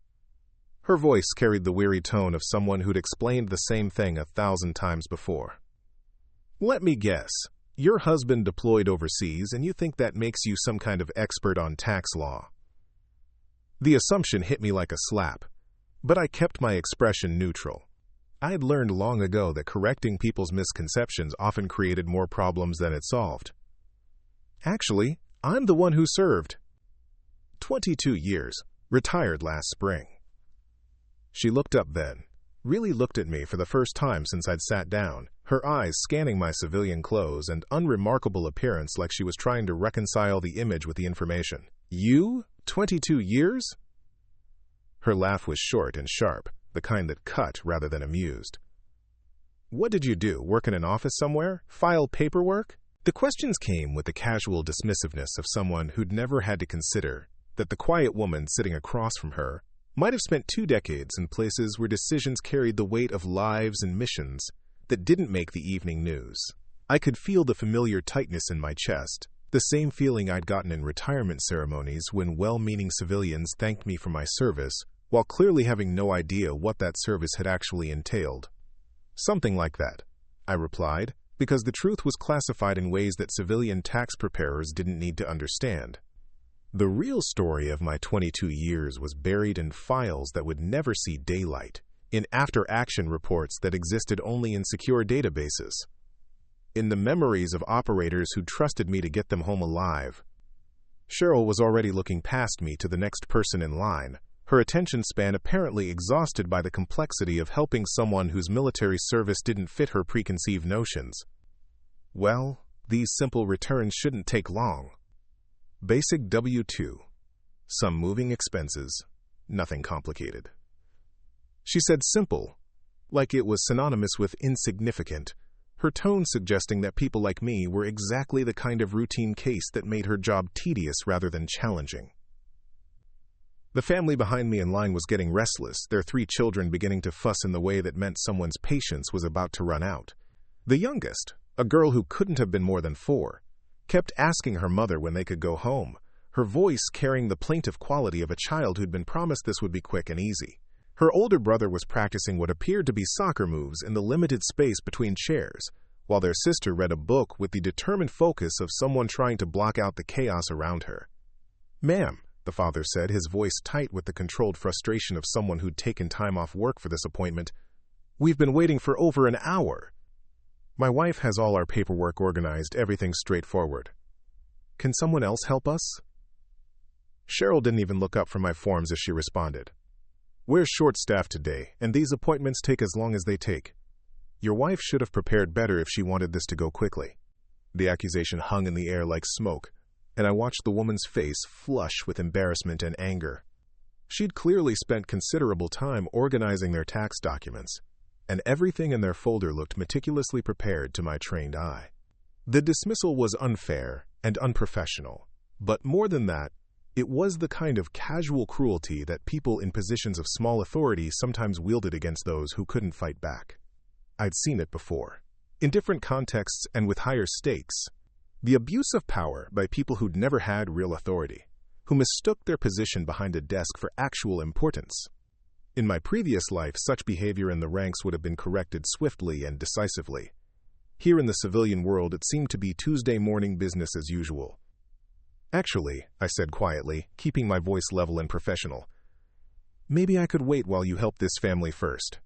Her voice carried the weary tone of someone who'd explained the same thing 1,000 times before. "Let me guess. Your husband deployed overseas and you think that makes you some kind of expert on tax law." The assumption hit me like a slap, but I kept my expression neutral. I had learned long ago that correcting people's misconceptions often created more problems than it solved. Actually, I'm the one who served. 22 years, retired last spring. She looked up then, really looked at me for the first time since I'd sat down, her eyes scanning my civilian clothes and unremarkable appearance like she was trying to reconcile the image with the information. You? 22 years? Her laugh was short and sharp, the kind that cut rather than amused. What did you do? Work in an office somewhere? File paperwork? The questions came with the casual dismissiveness of someone who'd never had to consider that the quiet woman sitting across from her might have spent 2 decades in places where decisions carried the weight of lives and missions that didn't make the evening news. I could feel the familiar tightness in my chest, the same feeling I'd gotten in retirement ceremonies when well-meaning civilians thanked me for my service, while clearly having no idea what that service had actually entailed. Something like that, I replied, because the truth was classified in ways that civilian tax preparers didn't need to understand. The real story of my 22 years was buried in files that would never see daylight, in after-action reports that existed only in secure databases, in the memories of operators who trusted me to get them home alive. CHERYL was already looking past me to the next person in line, her attention span apparently exhausted by the complexity of helping someone whose military service didn't fit her preconceived notions. Well, these simple returns shouldn't take long. Basic W-2. Some moving expenses. Nothing complicated. She said simple, like it was synonymous with insignificant, her tone suggesting that people like me were exactly the kind of routine case that made her job tedious rather than challenging. The family behind me in line was getting restless, their 3 children beginning to fuss in the way that meant someone's patience was about to run out. The youngest, a girl who couldn't have been more than 4, kept asking her mother when they could go home, her voice carrying the plaintive quality of a child who'd been promised this would be quick and easy. Her older brother was practicing what appeared to be soccer moves in the limited space between chairs, while their sister read a book with the determined focus of someone trying to block out the chaos around her. "Ma'am," the father said, his voice tight with the controlled frustration of someone who'd taken time off work for this appointment, "we've been waiting for over an hour. My wife has all our paperwork organized, everything straightforward. Can someone else help us?" CHERYL didn't even look up from my forms as she responded. "We're short-staffed today, and these appointments take as long as they take. Your wife should have prepared better if she wanted this to go quickly." The accusation hung in the air like smoke, and I watched the woman's face flush with embarrassment and anger. She'd clearly spent considerable time organizing their tax documents, and everything in their folder looked meticulously prepared to my trained eye. The dismissal was unfair and unprofessional, but more than that, it was the kind of casual cruelty that people in positions of small authority sometimes wielded against those who couldn't fight back. I'd seen it before, in different contexts and with higher stakes. The abuse of power by people who'd never had real authority, who mistook their position behind a desk for actual importance. In my previous life, such behavior in the ranks would have been corrected swiftly and decisively. Here in the civilian world, it seemed to be Tuesday morning business as usual. "Actually," I said quietly, keeping my voice level and professional, "maybe I could wait while you help this family first.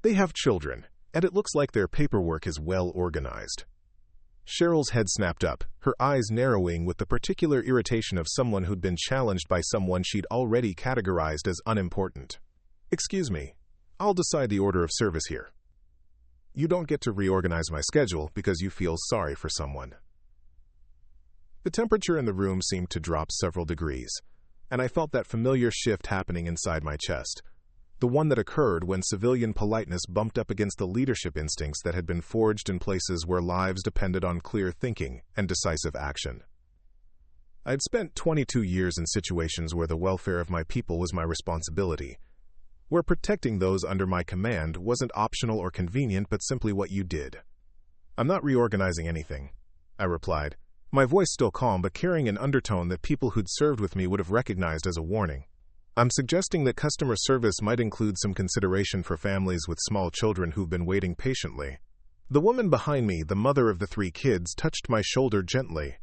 They have children, and it looks like their paperwork is well organized." CHERYL's head snapped up, her eyes narrowing with the particular irritation of someone who'd been challenged by someone she'd already categorized as unimportant. "Excuse me, I'll decide the order of service here. You don't get to reorganize my schedule because you feel sorry for someone." The temperature in the room seemed to drop several degrees, and I felt that familiar shift happening inside my chest, the one that occurred when civilian politeness bumped up against the leadership instincts that had been forged in places where lives depended on clear thinking and decisive action. I'd spent 22 years in situations where the welfare of my people was my responsibility, where protecting those under my command wasn't optional or convenient but simply what you did. "I'm not reorganizing anything," I replied, my voice still calm but carrying an undertone that people who'd served with me would have recognized as a warning. "I'm suggesting that customer service might include some consideration for families with small children who've been waiting patiently." The woman behind me, the mother of the 3 kids, touched my shoulder gently.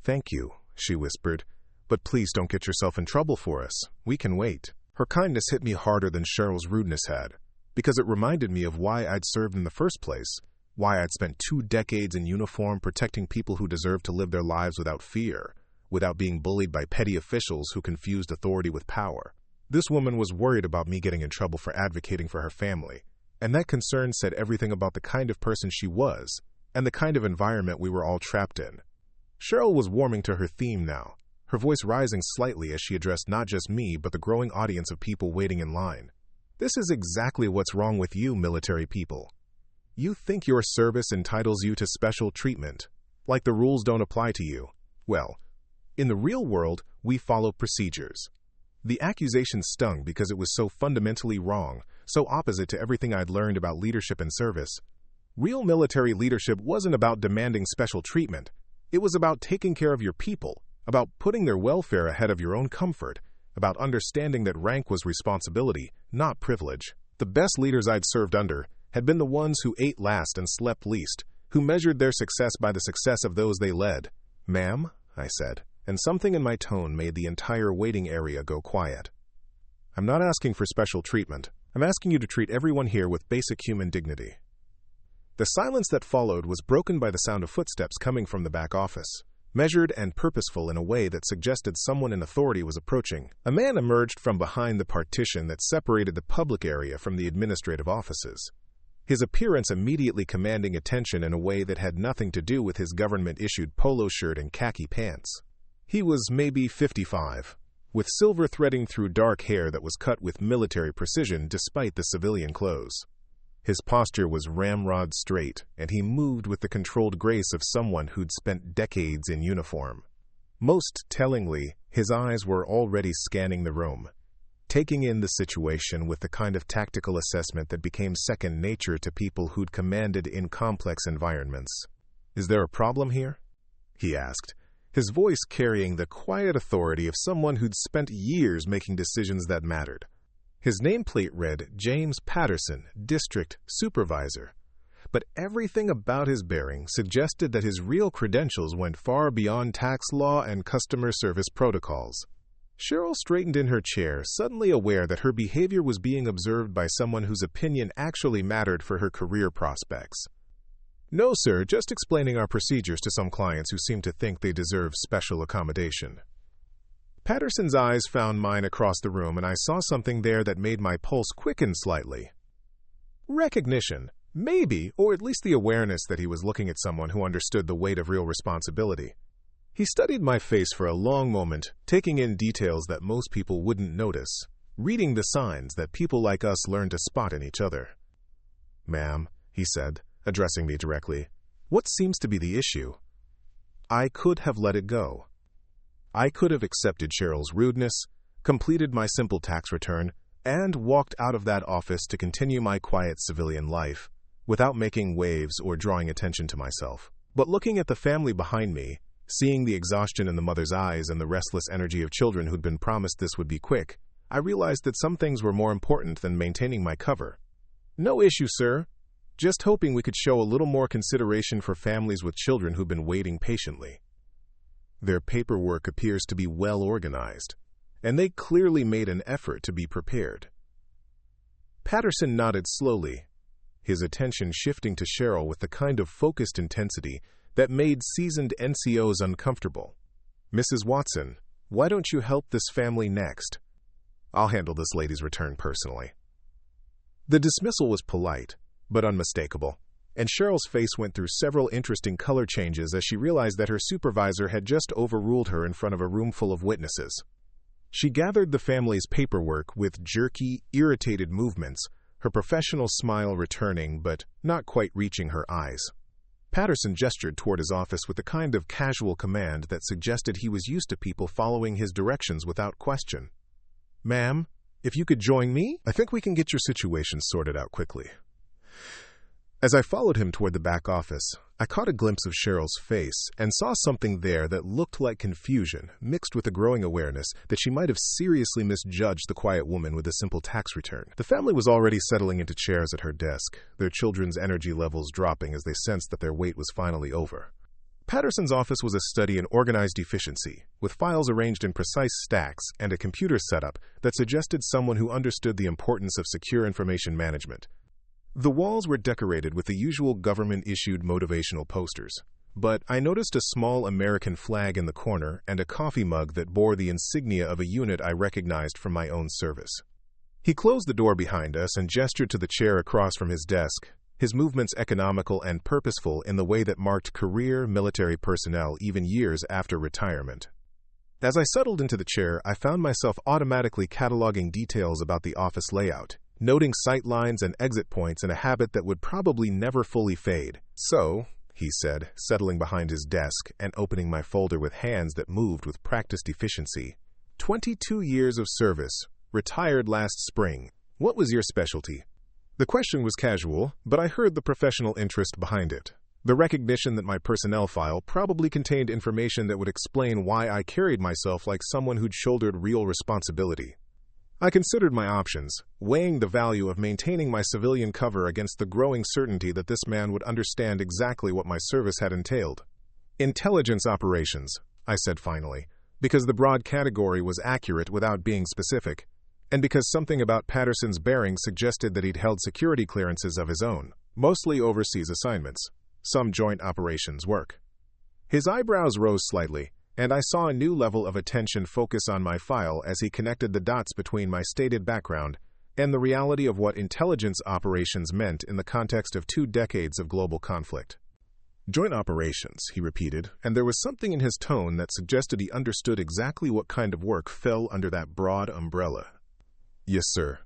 "Thank you," she whispered, "but please don't get yourself in trouble for us. We can wait." Her kindness hit me harder than CHERYL's rudeness had, because it reminded me of why I'd served in the first place, why I'd spent 2 decades in uniform protecting people who deserved to live their lives without fear, without being bullied by petty officials who confused authority with power. This woman was worried about me getting in trouble for advocating for her family, and that concern said everything about the kind of person she was and the kind of environment we were all trapped in. CHERYL was warming to her theme now, her voice rising slightly as she addressed not just me but the growing audience of people waiting in line. This is exactly what's wrong with you, military people. You think your service entitles you to special treatment, like the rules don't apply to you. Well, in the real world, we follow procedures. The accusation stung because it was so fundamentally wrong, so opposite to everything I'd learned about leadership and service. Real military leadership wasn't about demanding special treatment. It was about taking care of your people, about putting their welfare ahead of your own comfort, about understanding that rank was responsibility, not privilege. The best leaders I'd served under had been the ones who ate last and slept least, who measured their success by the success of those they led. "Ma'am," I said, and something in my tone made the entire waiting area go quiet. "I'm not asking for special treatment. I'm asking you to treat everyone here with basic human dignity." The silence that followed was broken by the sound of footsteps coming from the back office, measured and purposeful in a way that suggested someone in authority was approaching. A man emerged from behind the partition that separated the public area from the administrative offices, his appearance immediately commanding attention in a way that had nothing to do with his government-issued polo shirt and khaki pants. He was maybe 55, with silver threading through dark hair that was cut with military precision despite the civilian clothes. His posture was ramrod straight, and he moved with the controlled grace of someone who'd spent decades in uniform. Most tellingly, his eyes were already scanning the room, taking in the situation with the kind of tactical assessment that became second nature to people who'd commanded in complex environments. "Is there a problem here?" he asked, his voice carrying the quiet authority of someone who'd spent years making decisions that mattered. His nameplate read James Patterson, District Supervisor, but everything about his bearing suggested that his real credentials went far beyond tax law and customer service protocols. CHERYL straightened in her chair, suddenly aware that her behavior was being observed by someone whose opinion actually mattered for her career prospects. "No, sir, just explaining our procedures to some clients who seem to think they deserve special accommodation." Patterson's eyes found mine across the room, and I saw something there that made my pulse quicken slightly. Recognition, maybe, or at least the awareness that he was looking at someone who understood the weight of real responsibility. He studied my face for a long moment, taking in details that most people wouldn't notice, reading the signs that people like us learn to spot in each other. "Ma'am," he said, addressing me directly, "what seems to be the issue?" I could have let it go. I could have accepted CHERYL's rudeness, completed my simple tax return, and walked out of that office to continue my quiet civilian life, without making waves or drawing attention to myself. But looking at the family behind me, seeing the exhaustion in the mother's eyes and the restless energy of children who'd been promised this would be quick, I realized that some things were more important than maintaining my cover. "No issue, sir. Just hoping we could show a little more consideration for families with children who've been waiting patiently. Their paperwork appears to be well organized, and they clearly made an effort to be prepared." Patterson nodded slowly, his attention shifting to CHERYL with the kind of focused intensity that made seasoned NCOs uncomfortable. "Mrs. Watson, why don't you help this family next? I'll handle this lady's return personally." The dismissal was polite, but unmistakable, and CHERYL's face went through several interesting color changes as she realized that her supervisor had just overruled her in front of a room full of witnesses. She gathered the family's paperwork with jerky, irritated movements, her professional smile returning but not quite reaching her eyes. Patterson gestured toward his office with the kind of casual command that suggested he was used to people following his directions without question. "Ma'am, if you could join me, I think we can get your situation sorted out quickly." As I followed him toward the back office, I caught a glimpse of CHERYL's face and saw something there that looked like confusion, mixed with a growing awareness that she might have seriously misjudged the quiet woman with a simple tax return. The family was already settling into chairs at her desk, their children's energy levels dropping as they sensed that their wait was finally over. Patterson's office was a study in organized efficiency, with files arranged in precise stacks and a computer setup that suggested someone who understood the importance of secure information management. The walls were decorated with the usual government-issued motivational posters, but I noticed a small American flag in the corner and a coffee mug that bore the insignia of a unit I recognized from my own service. He closed the door behind us and gestured to the chair across from his desk, his movements economical and purposeful in the way that marked career military personnel even years after retirement. As I settled into the chair, I found myself automatically cataloging details about the office layout, noting sight lines and exit points in a habit that would probably never fully fade. "So," he said, settling behind his desk and opening my folder with hands that moved with practiced efficiency. 22 years of service, retired last spring. What was your specialty?" The question was casual, but I heard the professional interest behind it. The recognition that my personnel file probably contained information that would explain why I carried myself like someone who'd shouldered real responsibility. I considered my options, weighing the value of maintaining my civilian cover against the growing certainty that this man would understand exactly what my service had entailed. "Intelligence operations," I said finally, because the broad category was accurate without being specific, and because something about Patterson's bearing suggested that he'd held security clearances of his own, mostly overseas assignments, some joint operations work. His eyebrows rose slightly, and I saw a new level of attention focus on my file as he connected the dots between my stated background and the reality of what intelligence operations meant in the context of 2 decades of global conflict. "Joint operations," he repeated, and there was something in his tone that suggested he understood exactly what kind of work fell under that broad umbrella. "Yes, sir."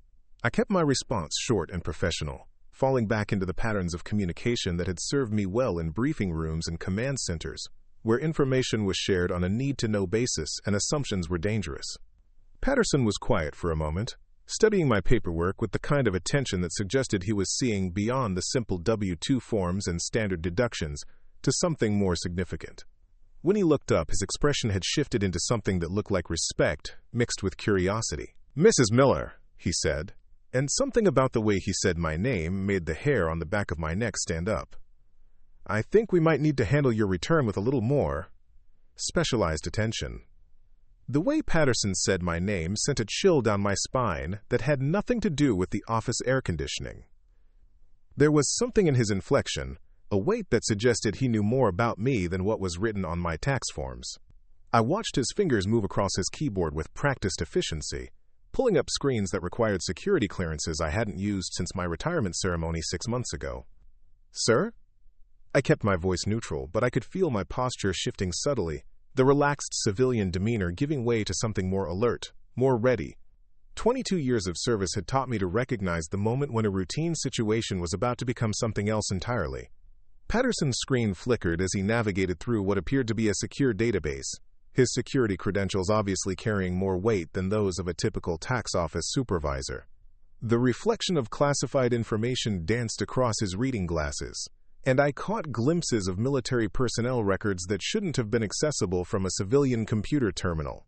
I kept my response short and professional, falling back into the patterns of communication that had served me well in briefing rooms and command centers, where information was shared on a need-to-know basis and assumptions were dangerous. Patterson was quiet for a moment, studying my paperwork with the kind of attention that suggested he was seeing beyond the simple W-2 forms and standard deductions to something more significant. When he looked up, his expression had shifted into something that looked like respect mixed with curiosity. "Mrs. Miller," he said, and something about the way he said my name made the hair on the back of my neck stand up. "I think we might need to handle your return with a little more specialized attention." The way Patterson said my name sent a chill down my spine that had nothing to do with the office air conditioning. There was something in his inflection, a weight that suggested he knew more about me than what was written on my tax forms. I watched his fingers move across his keyboard with practiced efficiency, pulling up screens that required security clearances I hadn't used since my retirement ceremony 6 months ago. "Sir?" I kept my voice neutral, but I could feel my posture shifting subtly, the relaxed civilian demeanor giving way to something more alert, more ready. 22 years of service had taught me to recognize the moment when a routine situation was about to become something else entirely. Patterson's screen flickered as he navigated through what appeared to be a secure database, his security credentials obviously carrying more weight than those of a typical tax office supervisor. The reflection of classified information danced across his reading glasses, and I caught glimpses of military personnel records that shouldn't have been accessible from a civilian computer terminal.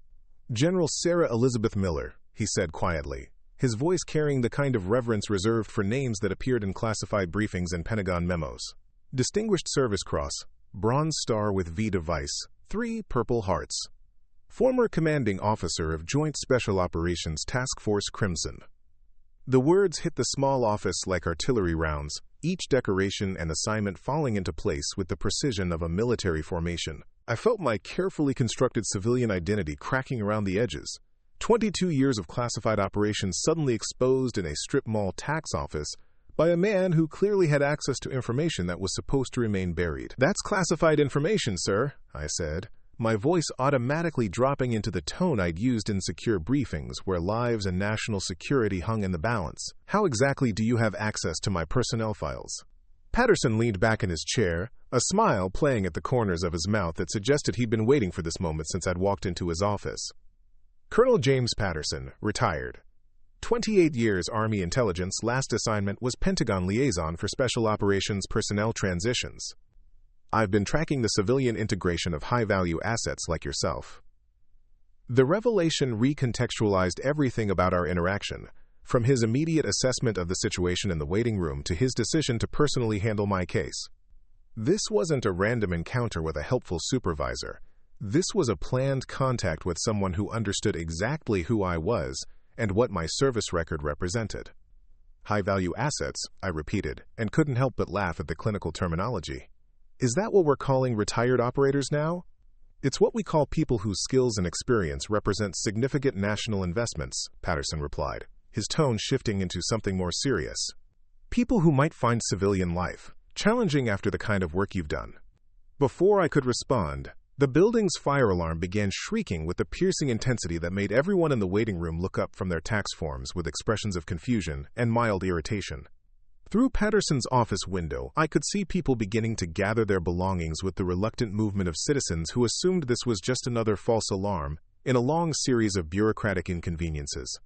"General Sarah Elizabeth Miller," he said quietly, his voice carrying the kind of reverence reserved for names that appeared in classified briefings and Pentagon memos. "Distinguished Service Cross, Bronze Star with V device, 3 Purple Hearts. Former Commanding Officer of Joint Special Operations Task Force Crimson." The words hit the small office like artillery rounds, each decoration and assignment falling into place with the precision of a military formation. I felt my carefully constructed civilian identity cracking around the edges. 22 years of classified operations suddenly exposed in a strip mall tax office by a man who clearly had access to information that was supposed to remain buried. "That's classified information, sir," I said, my voice automatically dropping into the tone I'd used in secure briefings where lives and national security hung in the balance. "How exactly do you have access to my personnel files?" Patterson leaned back in his chair, a smile playing at the corners of his mouth that suggested he'd been waiting for this moment since I'd walked into his office. "Colonel James Patterson, retired. 28 years Army intelligence, last assignment was Pentagon liaison for Special Operations Personnel Transitions. I've been tracking the civilian integration of high-value assets like yourself." The revelation recontextualized everything about our interaction, from his immediate assessment of the situation in the waiting room to his decision to personally handle my case. This wasn't a random encounter with a helpful supervisor. This was a planned contact with someone who understood exactly who I was and what my service record represented. High-value assets, I repeated, and couldn't help but laugh at the clinical terminology. Is that what we're calling retired operators now? It's what we call people whose skills and experience represent significant national investments, Patterson replied, his tone shifting into something more serious. People who might find civilian life challenging after the kind of work you've done. Before I could respond, the building's fire alarm began shrieking with a piercing intensity that made everyone in the waiting room look up from their tax forms with expressions of confusion and mild irritation. Through Patterson's office window, I could see people beginning to gather their belongings with the reluctant movement of citizens who assumed this was just another false alarm in a long series of bureaucratic inconveniences.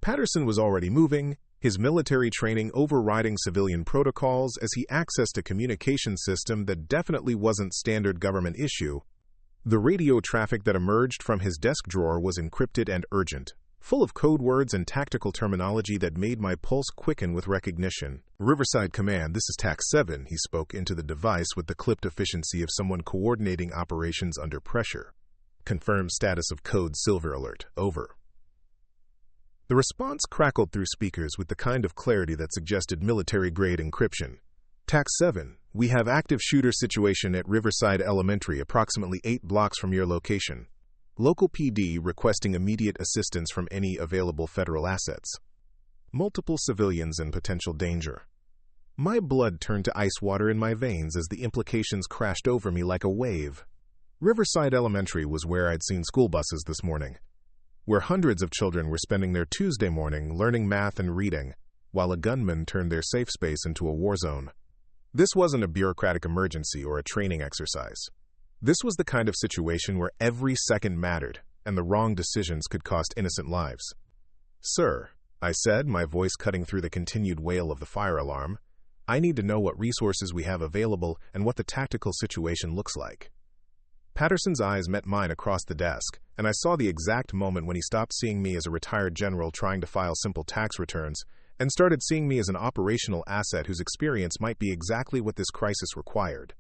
Patterson was already moving, his military training overriding civilian protocols as he accessed a communication system that definitely wasn't standard government issue. The radio traffic that emerged from his desk drawer was encrypted and urgent, full of code words and tactical terminology that made my pulse quicken with recognition. Riverside Command, this is TAC 7, he spoke into the device with the clipped efficiency of someone coordinating operations under pressure. Confirm status of code Silver Alert, over. The response crackled through speakers with the kind of clarity that suggested military-grade encryption. TAC 7, we have active shooter situation at Riverside Elementary approximately 8 blocks from your location. Local PD requesting immediate assistance from any available federal assets. Multiple civilians in potential danger. My blood turned to ice water in my veins as the implications crashed over me like a wave. Riverside Elementary was where I'd seen school buses this morning, where hundreds of children were spending their Tuesday morning learning math and reading, while a gunman turned their safe space into a war zone. This wasn't a bureaucratic emergency or a training exercise. This was the kind of situation where every second mattered, and the wrong decisions could cost innocent lives. Sir, I said, my voice cutting through the continued wail of the fire alarm, I need to know what resources we have available and what the tactical situation looks like. Patterson's eyes met mine across the desk, and I saw the exact moment when he stopped seeing me as a retired general trying to file simple tax returns and started seeing me as an operational asset whose experience might be exactly what this crisis required.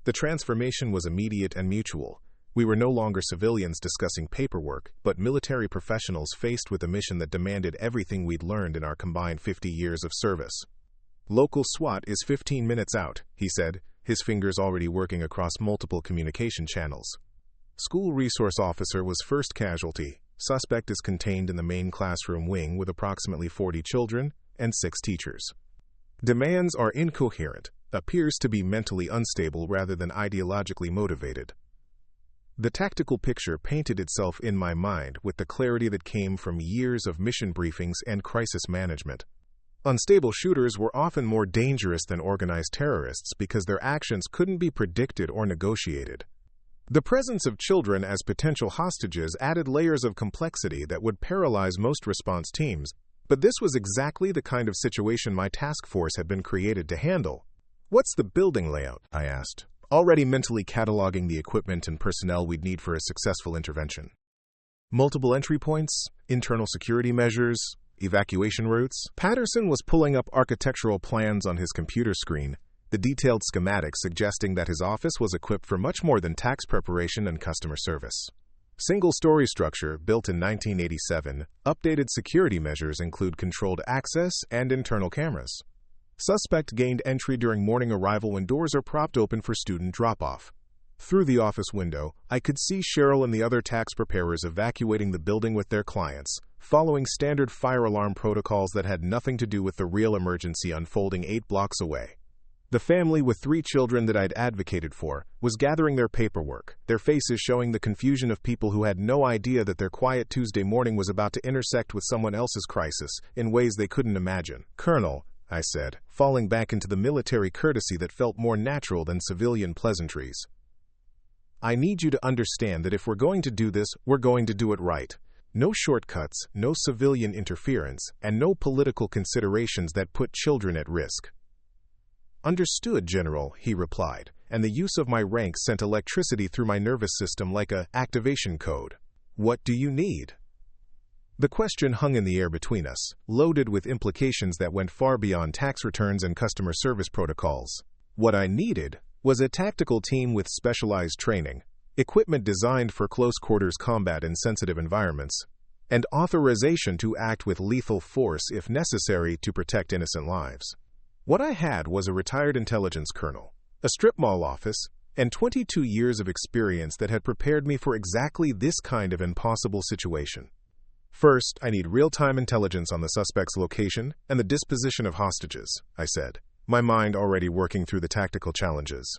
The transformation was immediate and mutual. We were no longer civilians discussing paperwork, but military professionals faced with a mission that demanded everything we'd learned in our combined 50 years of service. Local SWAT is 15 minutes out, he said, his fingers already working across multiple communication channels. School resource officer was first casualty. Suspect is contained in the main classroom wing with approximately 40 children and 6 teachers. Demands are incoherent, appears to be mentally unstable rather than ideologically motivated. The tactical picture painted itself in my mind with the clarity that came from years of mission briefings and crisis management. Unstable shooters were often more dangerous than organized terrorists because their actions couldn't be predicted or negotiated. The presence of children as potential hostages added layers of complexity that would paralyze most response teams, but this was exactly the kind of situation my task force had been created to handle. What's the building layout? I asked, already mentally cataloging the equipment and personnel we'd need for a successful intervention. Multiple entry points, internal security measures, evacuation routes. Patterson was pulling up architectural plans on his computer screen, the detailed schematics suggesting that his office was equipped for much more than tax preparation and customer service. Single-story structure, built in 1987, updated security measures include controlled access and internal cameras. Suspect gained entry during morning arrival when doors are propped open for student drop-off. Through the office window, I could see CHERYL and the other tax preparers evacuating the building with their clients, following standard fire alarm protocols that had nothing to do with the real emergency unfolding 8 blocks away. The family with 3 children that I'd advocated for was gathering their paperwork, their faces showing the confusion of people who had no idea that their quiet Tuesday morning was about to intersect with someone else's crisis in ways they couldn't imagine. Colonel, I said, falling back into the military courtesy that felt more natural than civilian pleasantries. I need you to understand that if we're going to do this, we're going to do it right. No shortcuts, no civilian interference, and no political considerations that put children at risk. Understood, General, he replied, and the use of my rank sent electricity through my nervous system like a activation code. What do you need? The question hung in the air between us, loaded with implications that went far beyond tax returns and customer service protocols. What I needed was a tactical team with specialized training, equipment designed for close-quarters combat in sensitive environments, and authorization to act with lethal force if necessary to protect innocent lives. What I had was a retired intelligence colonel, a strip mall office, and 22 years of experience that had prepared me for exactly this kind of impossible situation. First, I need real-time intelligence on the suspect's location and the disposition of hostages, I said, my mind already working through the tactical challenges.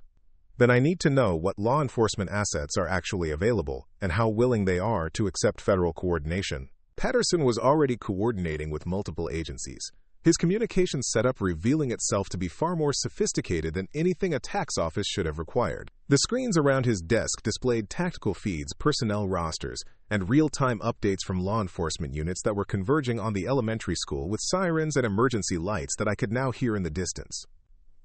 Then I need to know what law enforcement assets are actually available and how willing they are to accept federal coordination. Patterson was already coordinating with multiple agencies, his communications setup revealing itself to be far more sophisticated than anything a tax office should have required. The screens around his desk displayed tactical feeds, personnel rosters, and real-time updates from law enforcement units that were converging on the elementary school with sirens and emergency lights that I could now hear in the distance.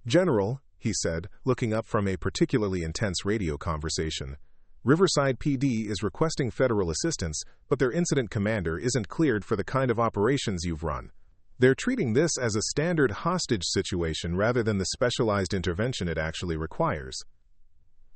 "General," he said, looking up from a particularly intense radio conversation, "Riverside PD is requesting federal assistance, but their incident commander isn't cleared for the kind of operations you've run. They're treating this as a standard hostage situation rather than the specialized intervention it actually requires."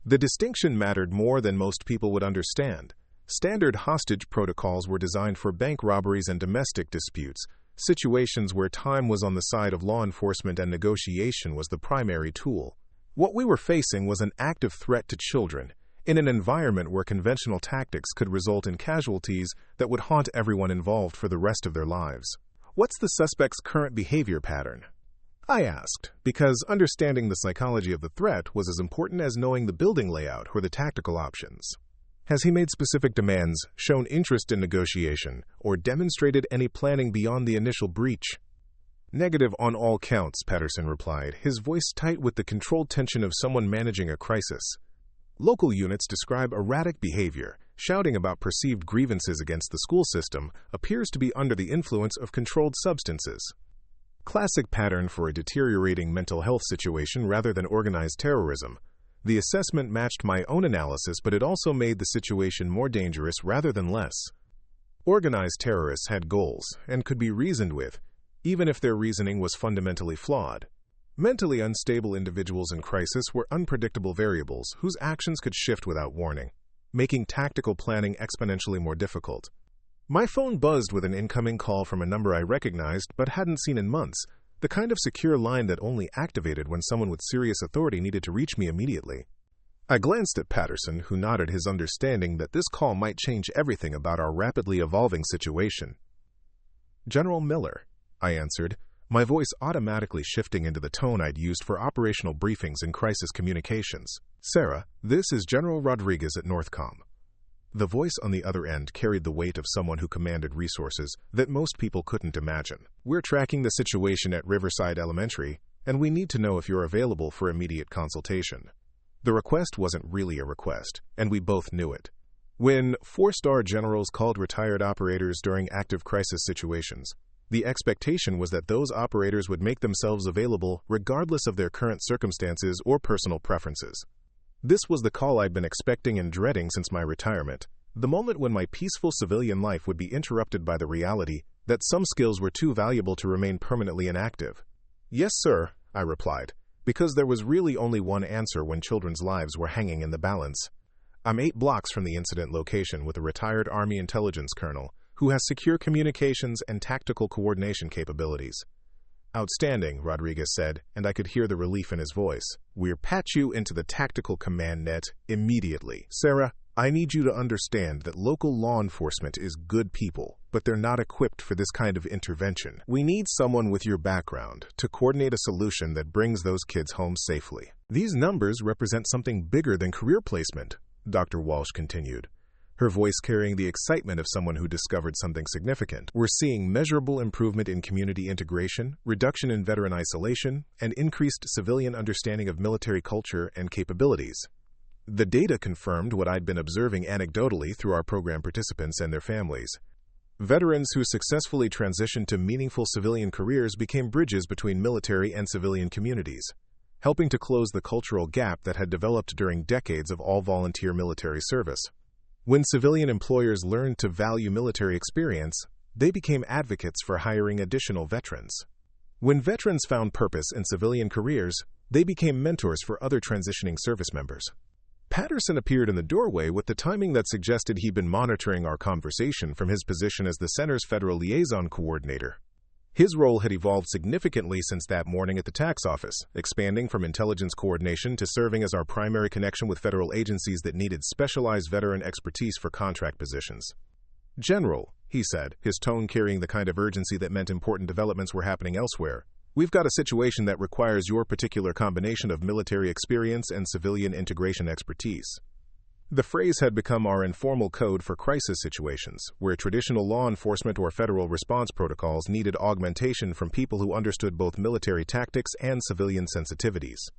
The distinction mattered more than most people would understand. Standard hostage protocols were designed for bank robberies and domestic disputes, situations where time was on the side of law enforcement and negotiation was the primary tool. What we were facing was an active threat to children, in an environment where conventional tactics could result in casualties that would haunt everyone involved for the rest of their lives. "What's the suspect's current behavior pattern?" I asked, because understanding the psychology of the threat was as important as knowing the building layout or the tactical options. "Has he made specific demands, shown interest in negotiation, or demonstrated any planning beyond the initial breach?" "Negative on all counts," Patterson replied, his voice tight with the controlled tension of someone managing a crisis. "Local units describe erratic behavior. Shouting about perceived grievances against the school system appears to be under the influence of controlled substances. Classic pattern for a deteriorating mental health situation rather than organized terrorism. The assessment matched my own analysis, but it also made the situation more dangerous rather than less. Organized terrorists had goals and could be reasoned with, even if their reasoning was fundamentally flawed. Mentally unstable individuals in crisis were unpredictable variables whose actions could shift without warning, making tactical planning exponentially more difficult." My phone buzzed with an incoming call from a number I recognized but hadn't seen in months, the kind of secure line that only activated when someone with serious authority needed to reach me immediately. I glanced at Patterson, who nodded his understanding that this call might change everything about our rapidly evolving situation. "General Miller," I answered, my voice automatically shifting into the tone I'd used for operational briefings and crisis communications. "Sarah, this is General Rodriguez at Northcom." The voice on the other end carried the weight of someone who commanded resources that most people couldn't imagine. "We're tracking the situation at Riverside Elementary, and we need to know if you're available for immediate consultation." The request wasn't really a request, and we both knew it. When four-star generals called retired operators during active crisis situations, the expectation was that those operators would make themselves available regardless of their current circumstances or personal preferences. This was the call I'd been expecting and dreading since my retirement, the moment when my peaceful civilian life would be interrupted by the reality that some skills were too valuable to remain permanently inactive. "Yes, sir," I replied, because there was really only one answer when children's lives were hanging in the balance. "I'm 8 blocks from the incident location with a retired Army intelligence colonel who has secure communications and tactical coordination capabilities." "Outstanding," Rodriguez said, and I could hear the relief in his voice. "We'll patch you into the tactical command net immediately. Sarah, I need you to understand that local law enforcement is good people, but they're not equipped for this kind of intervention. We need someone with your background to coordinate a solution that brings those kids home safely." "These numbers represent something bigger than career placement," Dr. Walsh continued, her voice carrying the excitement of someone who discovered something significant. "We're seeing measurable improvement in community integration, reduction in veteran isolation, and increased civilian understanding of military culture and capabilities." The data confirmed what I'd been observing anecdotally through our program participants and their families. Veterans who successfully transitioned to meaningful civilian careers became bridges between military and civilian communities, helping to close the cultural gap that had developed during decades of all-volunteer military service. When civilian employers learned to value military experience, they became advocates for hiring additional veterans. When veterans found purpose in civilian careers, They became mentors for other transitioning service members. Patterson appeared in the doorway with the timing that suggested he'd been monitoring our conversation from his position as the center's federal liaison coordinator. His role had evolved significantly since that morning at the tax office, expanding from intelligence coordination to serving as our primary connection with federal agencies that needed specialized veteran expertise for contract positions. "General," he said, his tone carrying the kind of urgency that meant important developments were happening elsewhere, "we've got a situation that requires your particular combination of military experience and civilian integration expertise." The phrase had become our informal code for crisis situations, where traditional law enforcement or federal response protocols needed augmentation from people who understood both military tactics and civilian sensitivities.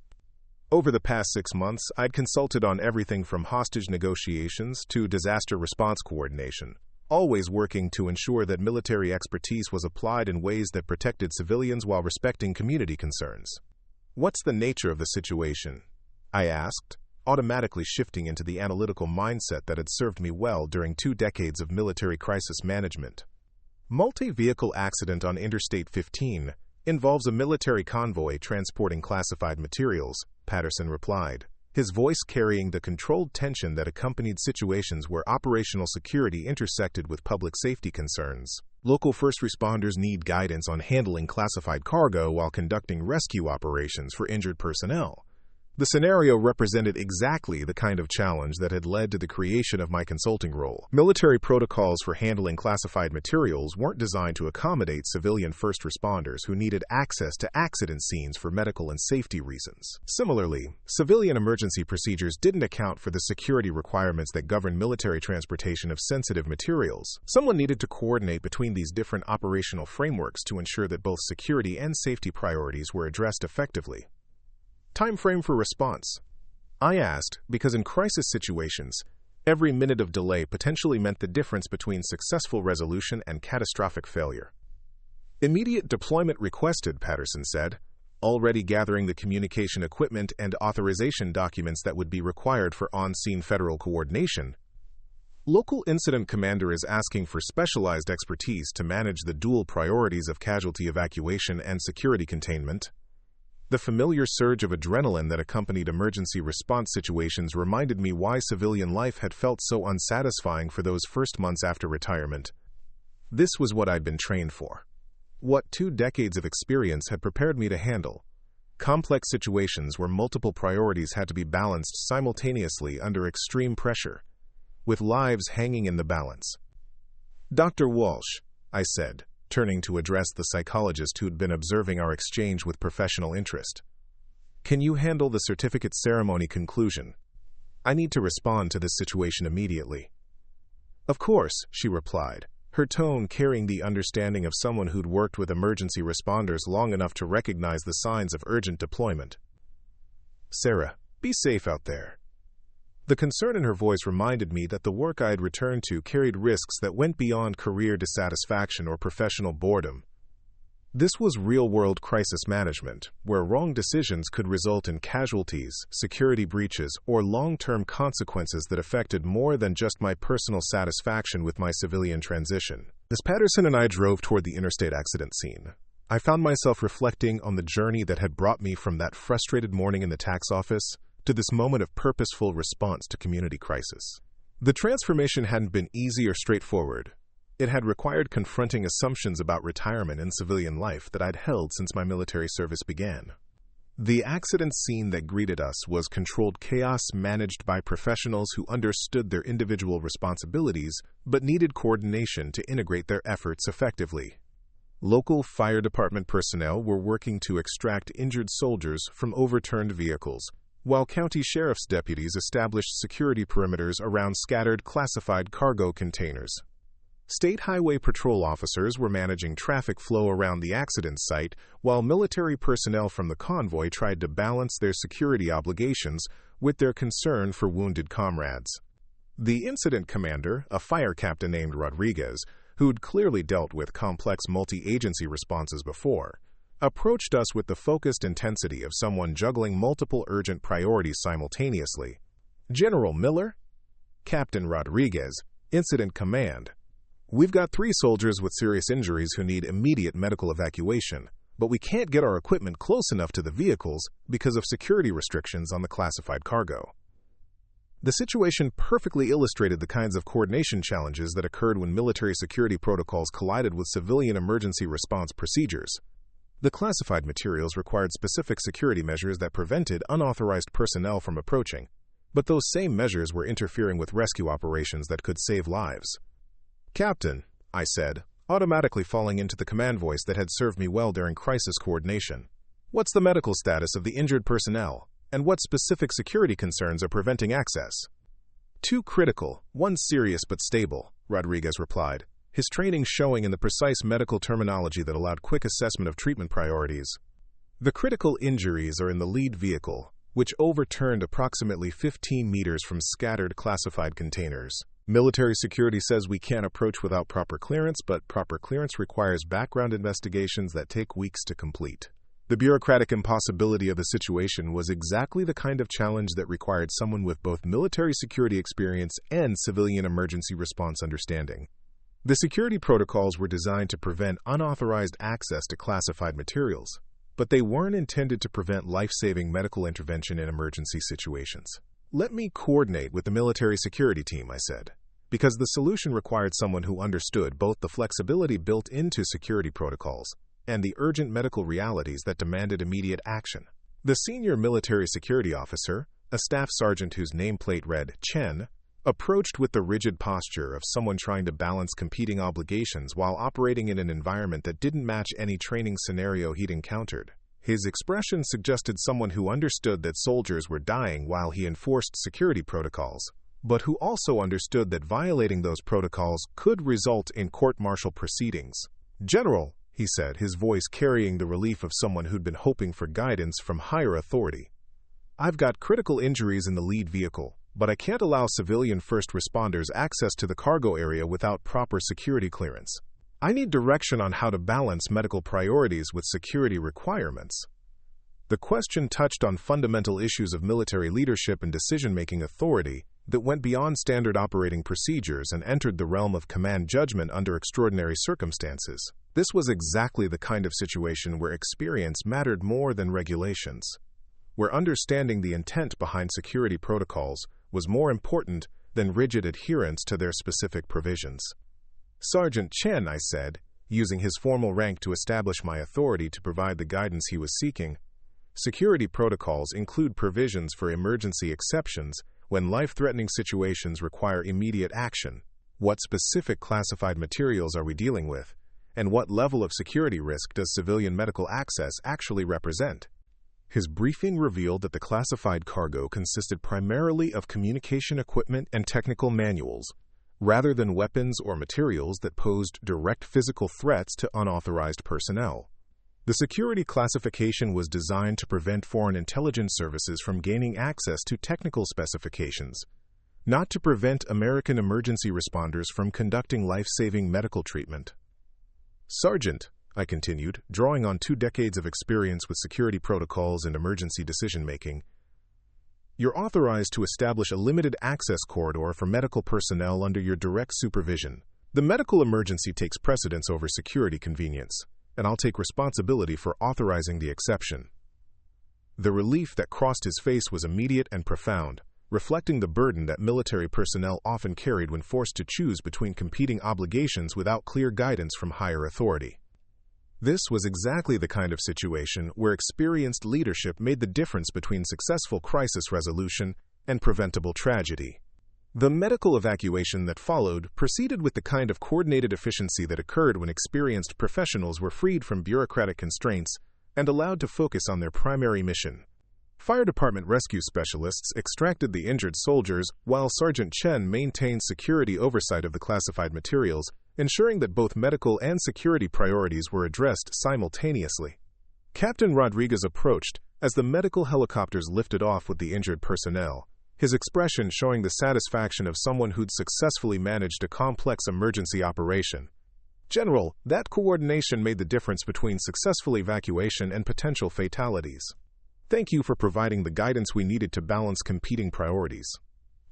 Over the past 6 months, I'd consulted on everything from hostage negotiations to disaster response coordination, always working to ensure that military expertise was applied in ways that protected civilians while respecting community concerns. "What's the nature of the situation?" I asked, automatically shifting into the analytical mindset that had served me well during 2 decades of military crisis management. "Multi-vehicle accident on Interstate 15 involves a military convoy transporting classified materials," Patterson replied, his voice carrying the controlled tension that accompanied situations where operational security intersected with public safety concerns. "Local first responders need guidance on handling classified cargo while conducting rescue operations for injured personnel." The scenario represented exactly the kind of challenge that had led to the creation of my consulting role. Military protocols for handling classified materials weren't designed to accommodate civilian first responders who needed access to accident scenes for medical and safety reasons. Similarly, civilian emergency procedures didn't account for the security requirements that govern military transportation of sensitive materials. Someone needed to coordinate between these different operational frameworks to ensure that both security and safety priorities were addressed effectively. "Time frame for response?" I asked, because in crisis situations, every minute of delay potentially meant the difference between successful resolution and catastrophic failure. "Immediate deployment requested," Patterson said, already gathering the communication equipment and authorization documents that would be required for on-scene federal coordination. "Local incident commander is asking for specialized expertise to manage the dual priorities of casualty evacuation and security containment." The familiar surge of adrenaline that accompanied emergency response situations reminded me why civilian life had felt so unsatisfying for those first months after retirement. This was what I'd been trained for. What 2 decades of experience had prepared me to handle. Complex situations where multiple priorities had to be balanced simultaneously under extreme pressure, with lives hanging in the balance. "Dr. Walsh," I said, turning to address the psychologist who'd been observing our exchange with professional interest, "can you handle the certificate ceremony conclusion? I need to respond to this situation immediately." "Of course," she replied, her tone carrying the understanding of someone who'd worked with emergency responders long enough to recognize the signs of urgent deployment. "Sarah, be safe out there." The concern in her voice reminded me that the work I'd returned to carried risks that went beyond career dissatisfaction or professional boredom. This was real-world crisis management, where wrong decisions could result in casualties, security breaches, or long-term consequences that affected more than just my personal satisfaction with my civilian transition. As Patterson and I drove toward the interstate accident scene, I found myself reflecting on the journey that had brought me from that frustrated morning in the tax office to this moment of purposeful response to community crisis. The transformation hadn't been easy or straightforward. It had required confronting assumptions about retirement and civilian life that I'd held since my military service began. The accident scene that greeted us was controlled chaos managed by professionals who understood their individual responsibilities but needed coordination to integrate their efforts effectively. Local fire department personnel were working to extract injured soldiers from overturned vehicles, while county sheriff's deputies established security perimeters around scattered classified cargo containers. State highway patrol officers were managing traffic flow around the accident site, while military personnel from the convoy tried to balance their security obligations with their concern for wounded comrades. The incident commander, a fire captain named Rodriguez, who'd clearly dealt with complex multi-agency responses before, approached us with the focused intensity of someone juggling multiple urgent priorities simultaneously. "General Miller?" "Captain Rodriguez, Incident Command. We've got 3 soldiers with serious injuries who need immediate medical evacuation. but we can't get our equipment close enough to the vehicles because of security restrictions on the classified cargo. The situation perfectly illustrated the kinds of coordination challenges that occurred when military security protocols collided with civilian emergency response procedures. The classified materials required specific security measures that prevented unauthorized personnel from approaching, but those same measures were interfering with rescue operations that could save lives. "Captain," I said, automatically falling into the command voice that had served me well during crisis coordination. "What's the medical status of the injured personnel, and what specific security concerns are preventing access?" "Two critical, one serious but stable," Rodriguez replied, his training showing in the precise medical terminology that allowed quick assessment of treatment priorities. "The critical injuries are in the lead vehicle, which overturned approximately 15 meters from scattered classified containers. Military security says we can't approach without proper clearance, but proper clearance requires background investigations that take weeks to complete." The bureaucratic impossibility of the situation was exactly the kind of challenge that required someone with both military security experience and civilian emergency response understanding. The security protocols were designed to prevent unauthorized access to classified materials, but they weren't intended to prevent life-saving medical intervention in emergency situations. "Let me coordinate with the military security team," I said, because the solution required someone who understood both the flexibility built into security protocols and the urgent medical realities that demanded immediate action. The senior military security officer, a staff sergeant whose nameplate read Chen, approached with the rigid posture of someone trying to balance competing obligations while operating in an environment that didn't match any training scenario he'd encountered. His expression suggested someone who understood that soldiers were dying while he enforced security protocols, but who also understood that violating those protocols could result in court-martial proceedings. "General," he said, his voice carrying the relief of someone who'd been hoping for guidance from higher authority, "I've got critical injuries in the lead vehicle, but I can't allow civilian first responders access to the cargo area without proper security clearance. I need direction on how to balance medical priorities with security requirements." The question touched on fundamental issues of military leadership and decision-making authority that went beyond standard operating procedures and entered the realm of command judgment under extraordinary circumstances. This was exactly the kind of situation where experience mattered more than regulations, where understanding the intent behind security protocols was more important than rigid adherence to their specific provisions. "Sergeant Chen," I said, using his formal rank to establish my authority to provide the guidance he was seeking, "security protocols include provisions for emergency exceptions when life-threatening situations require immediate action. What specific classified materials are we dealing with, and what level of security risk does civilian medical access actually represent?" His briefing revealed that the classified cargo consisted primarily of communication equipment and technical manuals, rather than weapons or materials that posed direct physical threats to unauthorized personnel. The security classification was designed to prevent foreign intelligence services from gaining access to technical specifications, not to prevent American emergency responders from conducting life-saving medical treatment. "Sergeant," I continued, drawing on 2 decades of experience with security protocols and emergency decision-making, "you're authorized to establish a limited access corridor for medical personnel under your direct supervision. The medical emergency takes precedence over security convenience, and I'll take responsibility for authorizing the exception." The relief that crossed his face was immediate and profound, reflecting the burden that military personnel often carried when forced to choose between competing obligations without clear guidance from higher authority. This was exactly the kind of situation where experienced leadership made the difference between successful crisis resolution and preventable tragedy. The medical evacuation that followed proceeded with the kind of coordinated efficiency that occurred when experienced professionals were freed from bureaucratic constraints and allowed to focus on their primary mission. Fire department rescue specialists extracted the injured soldiers while Sergeant Chen maintained security oversight of the classified materials, ensuring that both medical and security priorities were addressed simultaneously. Captain Rodriguez approached as the medical helicopters lifted off with the injured personnel, his expression showing the satisfaction of someone who'd successfully managed a complex emergency operation. "General, that coordination made the difference between successful evacuation and potential fatalities. Thank you for providing the guidance we needed to balance competing priorities."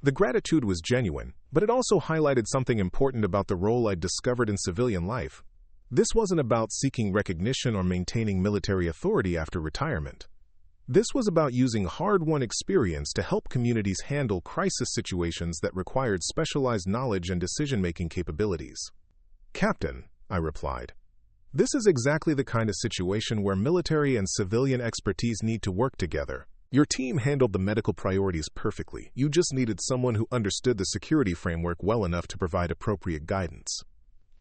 The gratitude was genuine, but it also highlighted something important about the role I'd discovered in civilian life. This wasn't about seeking recognition or maintaining military authority after retirement. This was about using hard-won experience to help communities handle crisis situations that required specialized knowledge and decision-making capabilities. "Captain," I replied, "this is exactly the kind of situation where military and civilian expertise need to work together. Your team handled the medical priorities perfectly. You just needed someone who understood the security framework well enough to provide appropriate guidance."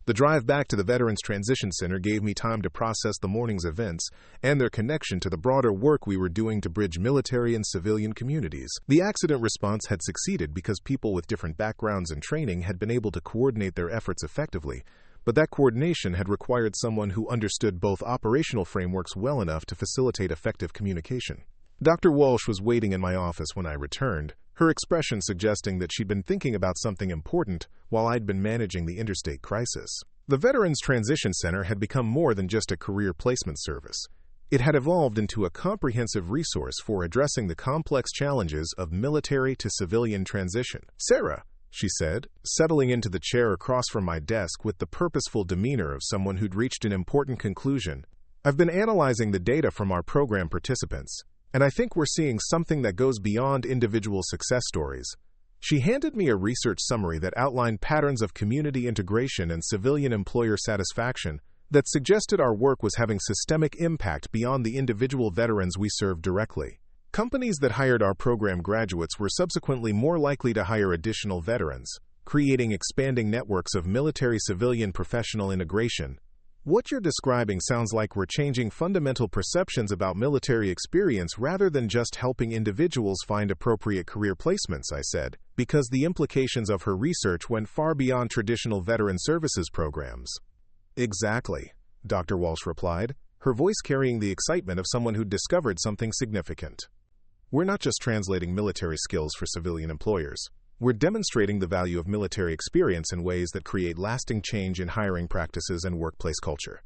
The drive back to the Veterans Transition Center gave me time to process the morning's events and their connection to the broader work we were doing to bridge military and civilian communities. The accident response had succeeded because people with different backgrounds and training had been able to coordinate their efforts effectively, but that coordination had required someone who understood both operational frameworks well enough to facilitate effective communication. Dr. Walsh was waiting in my office when I returned, her expression suggesting that she'd been thinking about something important while I'd been managing the interstate crisis. The Veterans Transition Center had become more than just a career placement service. It had evolved into a comprehensive resource for addressing the complex challenges of military to civilian transition. "Sarah," she said, settling into the chair across from my desk with the purposeful demeanor of someone who'd reached an important conclusion, "I've been analyzing the data from our program participants, and I think we're seeing something that goes beyond individual success stories." She handed me a research summary that outlined patterns of community integration and civilian employer satisfaction that suggested our work was having systemic impact beyond the individual veterans we served directly. Companies that hired our program graduates were subsequently more likely to hire additional veterans, creating expanding networks of military-civilian professional integration. "What you're describing sounds like we're changing fundamental perceptions about military experience rather than just helping individuals find appropriate career placements," I said, because the implications of her research went far beyond traditional veteran services programs. "Exactly," Dr. Walsh replied, her voice carrying the excitement of someone who'd discovered something significant. "We're not just translating military skills for civilian employers. We're demonstrating the value of military experience in ways that create lasting change in hiring practices and workplace culture."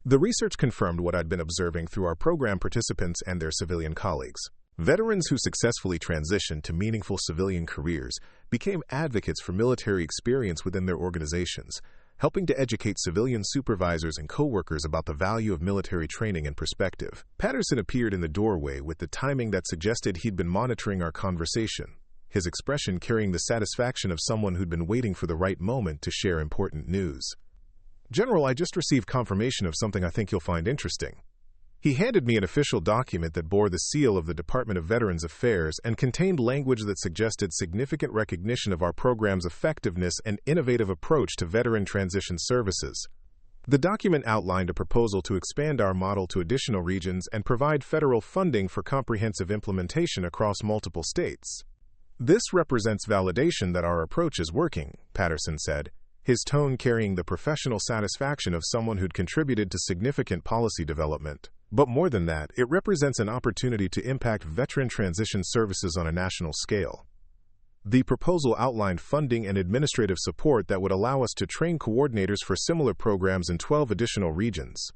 The research confirmed what I'd been observing through our program participants and their civilian colleagues. Veterans who successfully transitioned to meaningful civilian careers became advocates for military experience within their organizations, helping to educate civilian supervisors and coworkers about the value of military training and perspective. Patterson appeared in the doorway with the timing that suggested he'd been monitoring our conversation, his expression carrying the satisfaction of someone who'd been waiting for the right moment to share important news. "General, I just received confirmation of something I think you'll find interesting." He handed me an official document that bore the seal of the Department of Veterans Affairs and contained language that suggested significant recognition of our program's effectiveness and innovative approach to veteran transition services. The document outlined a proposal to expand our model to additional regions and provide federal funding for comprehensive implementation across multiple states. "This represents validation that our approach is working," Patterson said, his tone carrying the professional satisfaction of someone who'd contributed to significant policy development. "But more than that, it represents an opportunity to impact veteran transition services on a national scale." The proposal outlined funding and administrative support that would allow us to train coordinators for similar programs in 12 additional regions,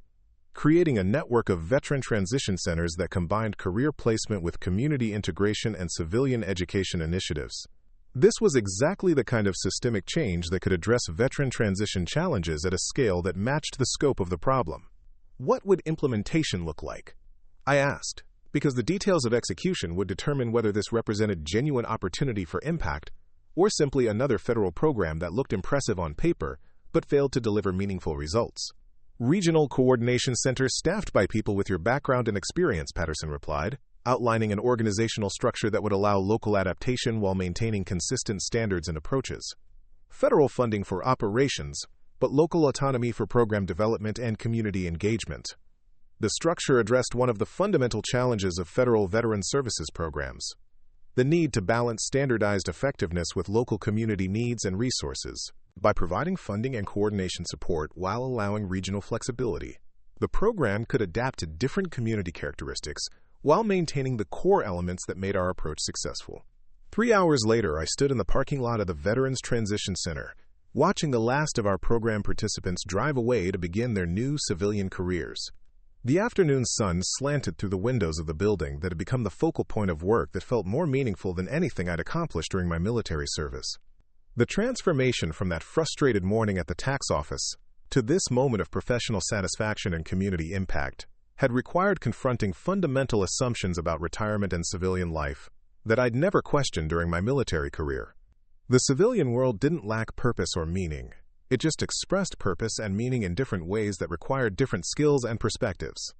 creating a network of veteran transition centers that combined career placement with community integration and civilian education initiatives. This was exactly the kind of systemic change that could address veteran transition challenges at a scale that matched the scope of the problem. "What would implementation look like?" I asked, because the details of execution would determine whether this represented genuine opportunity for impact or simply another federal program that looked impressive on paper but failed to deliver meaningful results. "Regional coordination centers staffed by people with your background and experience," Patterson replied, outlining an organizational structure that would allow local adaptation while maintaining consistent standards and approaches. "Federal funding for operations, but local autonomy for program development and community engagement." The structure addressed one of the fundamental challenges of federal veteran services programs: the need to balance standardized effectiveness with local community needs and resources. By providing funding and coordination support while allowing regional flexibility, the program could adapt to different community characteristics while maintaining the core elements that made our approach successful. 3 hours later, I stood in the parking lot of the Veterans Transition Center, watching the last of our program participants drive away to begin their new civilian careers. The afternoon sun slanted through the windows of the building that had become the focal point of work that felt more meaningful than anything I'd accomplished during my military service. The transformation from that frustrated morning at the tax office to this moment of professional satisfaction and community impact had required confronting fundamental assumptions about retirement and civilian life that I'd never questioned during my military career. The civilian world didn't lack purpose or meaning. It just expressed purpose and meaning in different ways that required different skills and perspectives.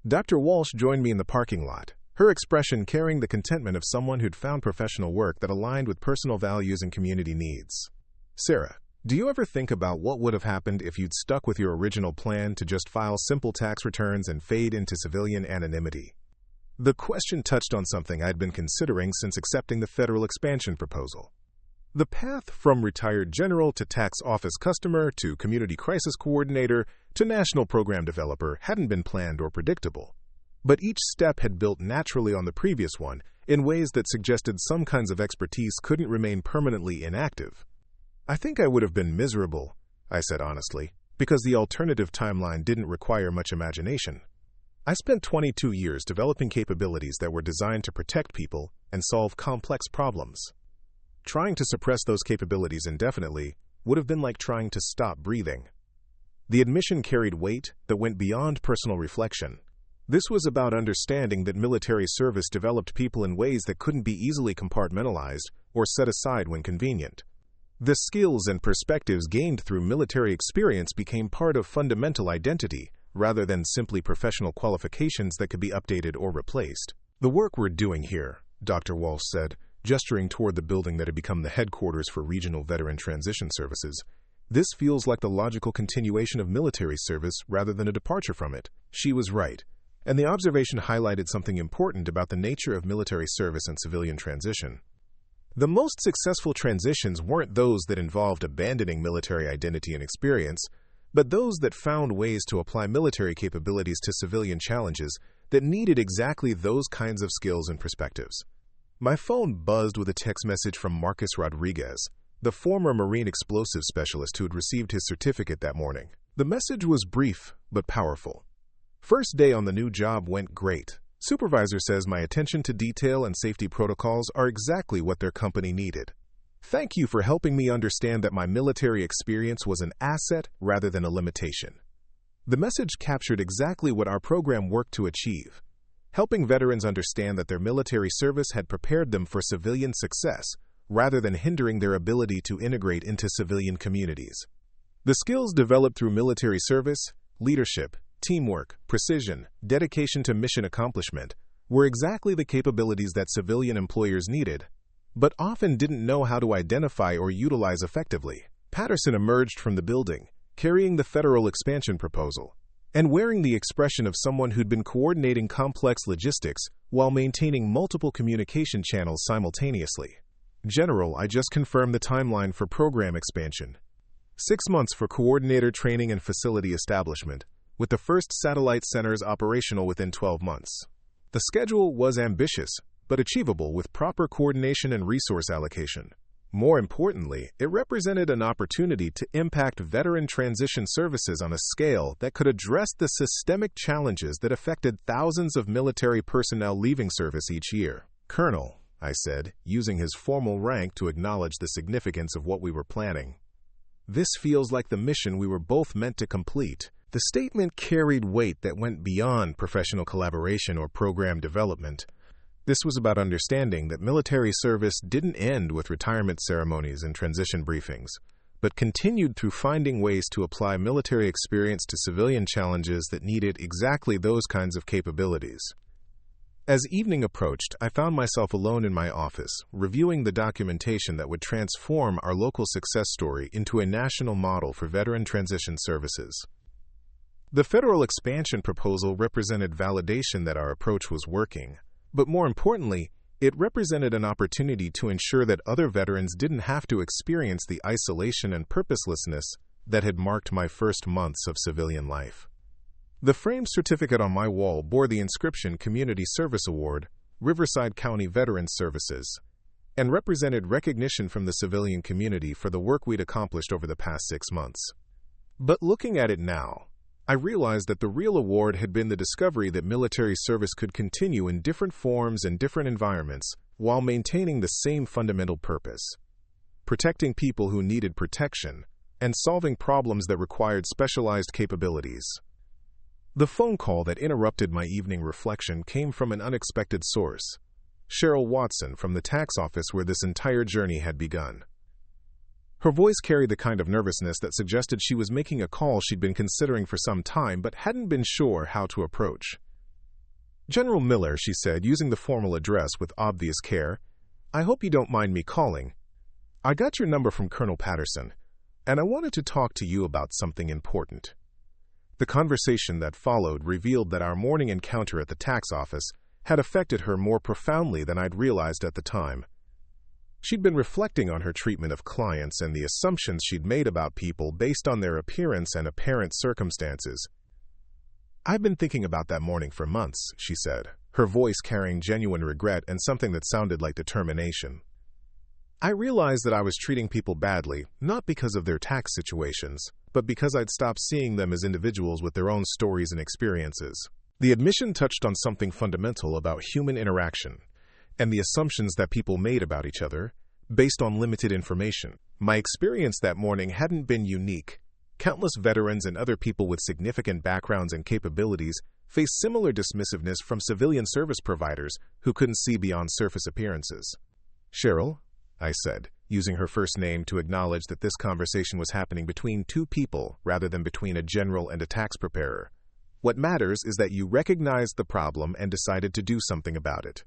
Dr. Walsh joined me in the parking lot, her expression carrying the contentment of someone who'd found professional work that aligned with personal values and community needs. Sarah, do you ever think about what would have happened if you'd stuck with your original plan to just file simple tax returns and fade into civilian anonymity? The question touched on something I'd been considering since accepting the federal expansion proposal. The path from retired general to tax office customer to community crisis coordinator to national program developer hadn't been planned or predictable. But each step had built naturally on the previous one in ways that suggested some kinds of expertise couldn't remain permanently inactive. I think I would have been miserable, I said honestly, because the alternative timeline didn't require much imagination. I spent 22 years developing capabilities that were designed to protect people and solve complex problems. Trying to suppress those capabilities indefinitely would have been like trying to stop breathing. The admission carried weight that went beyond personal reflection. This was about understanding that military service developed people in ways that couldn't be easily compartmentalized or set aside when convenient. The skills and perspectives gained through military experience became part of fundamental identity, rather than simply professional qualifications that could be updated or replaced. The work we're doing here, Dr. Walsh said, gesturing toward the building that had become the headquarters for Regional Veteran Transition Services, this feels like the logical continuation of military service rather than a departure from it. She was right, and the observation highlighted something important about the nature of military service and civilian transition. The most successful transitions weren't those that involved abandoning military identity and experience, but those that found ways to apply military capabilities to civilian challenges that needed exactly those kinds of skills and perspectives. My phone buzzed with a text message from Marcus Rodriguez, the former Marine explosives specialist who had received his certificate that morning. The message was brief but powerful. First day on the new job went great. Supervisor says my attention to detail and safety protocols are exactly what their company needed. Thank you for helping me understand that my military experience was an asset rather than a limitation. The message captured exactly what our program worked to achieve, helping veterans understand that their military service had prepared them for civilian success rather than hindering their ability to integrate into civilian communities. The skills developed through military service, leadership, teamwork, precision, dedication to mission accomplishment, were exactly the capabilities that civilian employers needed, but often didn't know how to identify or utilize effectively. Patterson emerged from the building, carrying the federal expansion proposal, and wearing the expression of someone who'd been coordinating complex logistics while maintaining multiple communication channels simultaneously. General, I just confirmed the timeline for program expansion. 6 months for coordinator training and facility establishment, with the first satellite centers operational within 12 months. The schedule was ambitious, but achievable with proper coordination and resource allocation. More importantly, it represented an opportunity to impact veteran transition services on a scale that could address the systemic challenges that affected thousands of military personnel leaving service each year. Colonel, I said, using his formal rank to acknowledge the significance of what we were planning. This feels like the mission we were both meant to complete. The statement carried weight that went beyond professional collaboration or program development. This was about understanding that military service didn't end with retirement ceremonies and transition briefings, but continued through finding ways to apply military experience to civilian challenges that needed exactly those kinds of capabilities. As evening approached, I found myself alone in my office, reviewing the documentation that would transform our local success story into a national model for veteran transition services. The federal expansion proposal represented validation that our approach was working. But more importantly, it represented an opportunity to ensure that other veterans didn't have to experience the isolation and purposelessness that had marked my first months of civilian life. The framed certificate on my wall bore the inscription Community Service Award, Riverside County Veterans Services, and represented recognition from the civilian community for the work we'd accomplished over the past 6 months. But looking at it now, I realized that the real award had been the discovery that military service could continue in different forms and different environments while maintaining the same fundamental purpose: protecting people who needed protection and solving problems that required specialized capabilities. The phone call that interrupted my evening reflection came from an unexpected source: CHERYL Watson from the tax office where this entire journey had begun. Her voice carried the kind of nervousness that suggested she was making a call she'd been considering for some time but hadn't been sure how to approach. "General Miller," she said, using the formal address with obvious care, "I hope you don't mind me calling. I got your number from Colonel Patterson, and I wanted to talk to you about something important." The conversation that followed revealed that our morning encounter at the tax office had affected her more profoundly than I'd realized at the time. She'd been reflecting on her treatment of clients and the assumptions she'd made about people based on their appearance and apparent circumstances. "I've been thinking about that morning for months," she said, her voice carrying genuine regret and something that sounded like determination. "I realized that I was treating people badly, not because of their tax situations, but because I'd stopped seeing them as individuals with their own stories and experiences." The admission touched on something fundamental about human interaction and the assumptions that people made about each other based on limited information. My experience that morning hadn't been unique. Countless veterans and other people with significant backgrounds and capabilities faced similar dismissiveness from civilian service providers who couldn't see beyond surface appearances. "CHERYL," I said, using her first name to acknowledge that this conversation was happening between two people rather than between a general and a tax preparer. "What matters is that you recognized the problem and decided to do something about it."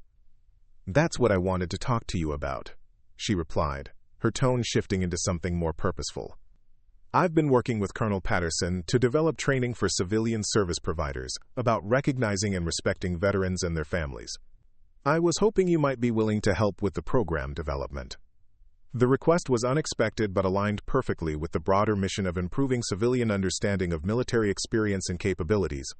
"That's what I wanted to talk to you about," she replied, her tone shifting into something more purposeful. "I've been working with Colonel Patterson to develop training for civilian service providers about recognizing and respecting veterans and their families. I was hoping you might be willing to help with the program development." The request was unexpected but aligned perfectly with the broader mission of improving civilian understanding of military experience and capabilities.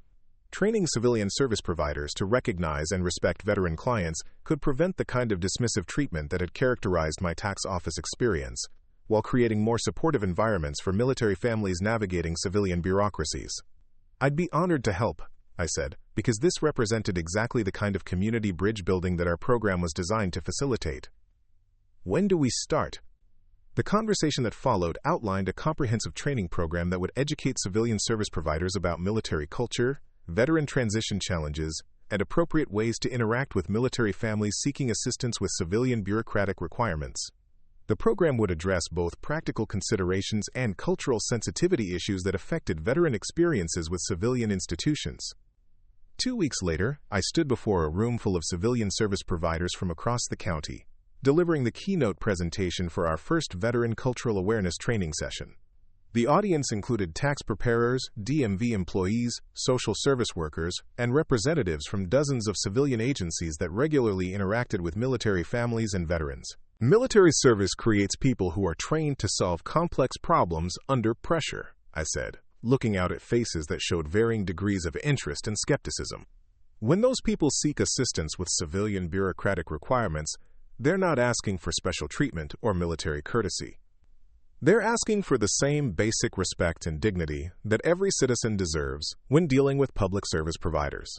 Training civilian service providers to recognize and respect veteran clients could prevent the kind of dismissive treatment that had characterized my tax office experience, while creating more supportive environments for military families navigating civilian bureaucracies. "I'd be honored to help," I said, because this represented exactly the kind of community bridge building that our program was designed to facilitate. "When do we start?" The conversation that followed outlined a comprehensive training program that would educate civilian service providers about military culture, veteran transition challenges, and appropriate ways to interact with military families seeking assistance with civilian bureaucratic requirements. The program would address both practical considerations and cultural sensitivity issues that affected veteran experiences with civilian institutions. 2 weeks later, I stood before a room full of civilian service providers from across the county, delivering the keynote presentation for our first Veteran Cultural Awareness training session. The audience included tax preparers, DMV employees, social service workers, and representatives from dozens of civilian agencies that regularly interacted with military families and veterans. "Military service creates people who are trained to solve complex problems under pressure," I said, looking out at faces that showed varying degrees of interest and skepticism. "When those people seek assistance with civilian bureaucratic requirements, they're not asking for special treatment or military courtesy. They're asking for the same basic respect and dignity that every citizen deserves when dealing with public service providers."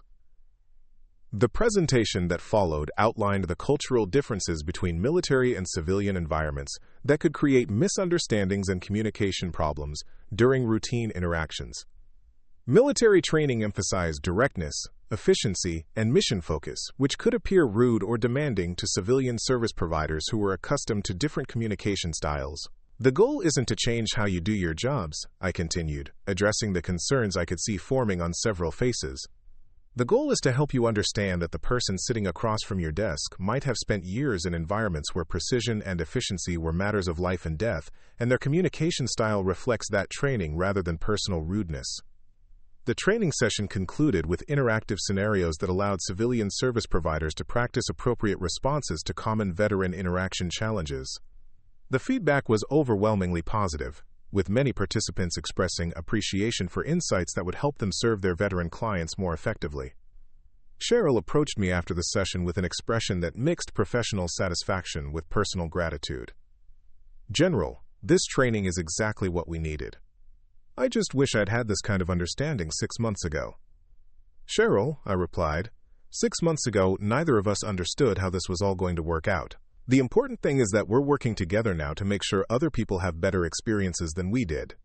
The presentation that followed outlined the cultural differences between military and civilian environments that could create misunderstandings and communication problems during routine interactions. Military training emphasized directness, efficiency, and mission focus, which could appear rude or demanding to civilian service providers who were accustomed to different communication styles. "The goal isn't to change how you do your jobs," I continued, addressing the concerns I could see forming on several faces. "The goal is to help you understand that the person sitting across from your desk might have spent years in environments where precision and efficiency were matters of life and death, and their communication style reflects that training rather than personal rudeness." The training session concluded with interactive scenarios that allowed civilian service providers to practice appropriate responses to common veteran interaction challenges. The feedback was overwhelmingly positive, with many participants expressing appreciation for insights that would help them serve their veteran clients more effectively. CHERYL approached me after the session with an expression that mixed professional satisfaction with personal gratitude. "General, this training is exactly what we needed. I just wish I'd had this kind of understanding 6 months ago." "CHERYL," I replied, "6 months ago, neither of us understood how this was all going to work out. The important thing is that we're working together now to make sure other people have better experiences than we did.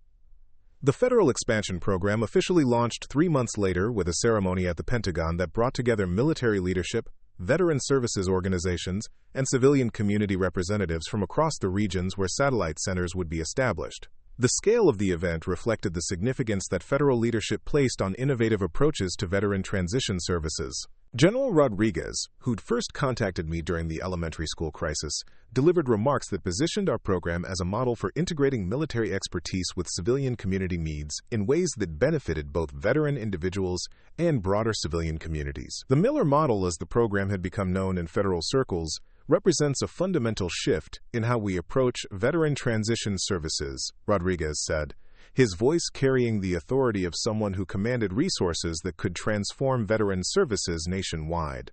The federal expansion program officially launched 3 months later with a ceremony at the Pentagon that brought together military leadership, veteran services organizations, and civilian community representatives from across the regions where satellite centers would be established. The scale of the event reflected the significance that federal leadership placed on innovative approaches to veteran transition services. General Rodriguez, who'd first contacted me during the elementary school crisis, delivered remarks that positioned our program as a model for integrating military expertise with civilian community needs in ways that benefited both veteran individuals and broader civilian communities. The Miller model, as the program had become known in federal circles, represents a fundamental shift in how we approach veteran transition services, Rodriguez said, his voice carrying the authority of someone who commanded resources that could transform veteran services nationwide.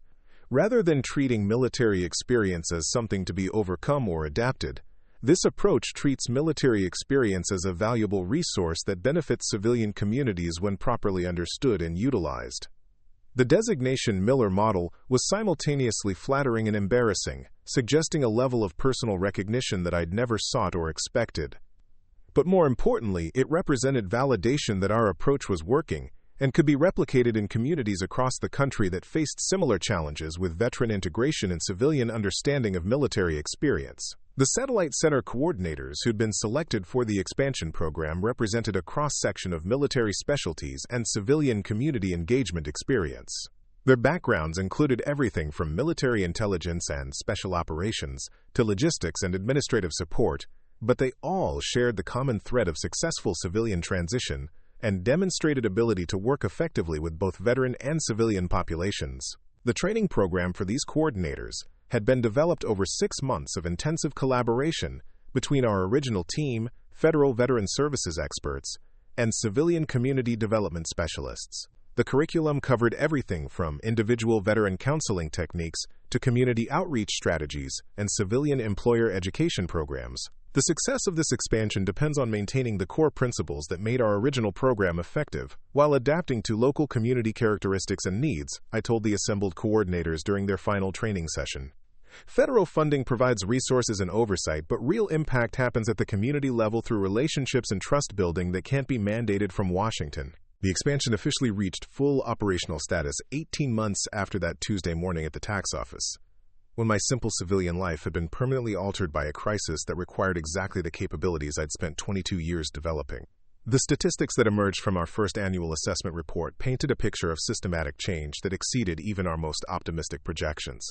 Rather than treating military experience as something to be overcome or adapted, this approach treats military experience as a valuable resource that benefits civilian communities when properly understood and utilized. The designation Miller model was simultaneously flattering and embarrassing, suggesting a level of personal recognition that I'd never sought or expected. But more importantly, it represented validation that our approach was working and could be replicated in communities across the country that faced similar challenges with veteran integration and civilian understanding of military experience. The satellite center coordinators who'd been selected for the expansion program represented a cross-section of military specialties and civilian community engagement experience. Their backgrounds included everything from military intelligence and special operations to logistics and administrative support, but they all shared the common thread of successful civilian transition and demonstrated ability to work effectively with both veteran and civilian populations. The training program for these coordinators had been developed over 6 months of intensive collaboration between our original team, federal veteran services experts, and civilian community development specialists. The curriculum covered everything from individual veteran counseling techniques to community outreach strategies and civilian employer education programs. The success of this expansion depends on maintaining the core principles that made our original program effective, while adapting to local community characteristics and needs, I told the assembled coordinators during their final training session. Federal funding provides resources and oversight, but real impact happens at the community level through relationships and trust building that can't be mandated from Washington. The expansion officially reached full operational status 18 months after that Tuesday morning at the tax office, when my simple civilian life had been permanently altered by a crisis that required exactly the capabilities I'd spent 22 years developing. The statistics that emerged from our first annual assessment report painted a picture of systematic change that exceeded even our most optimistic projections.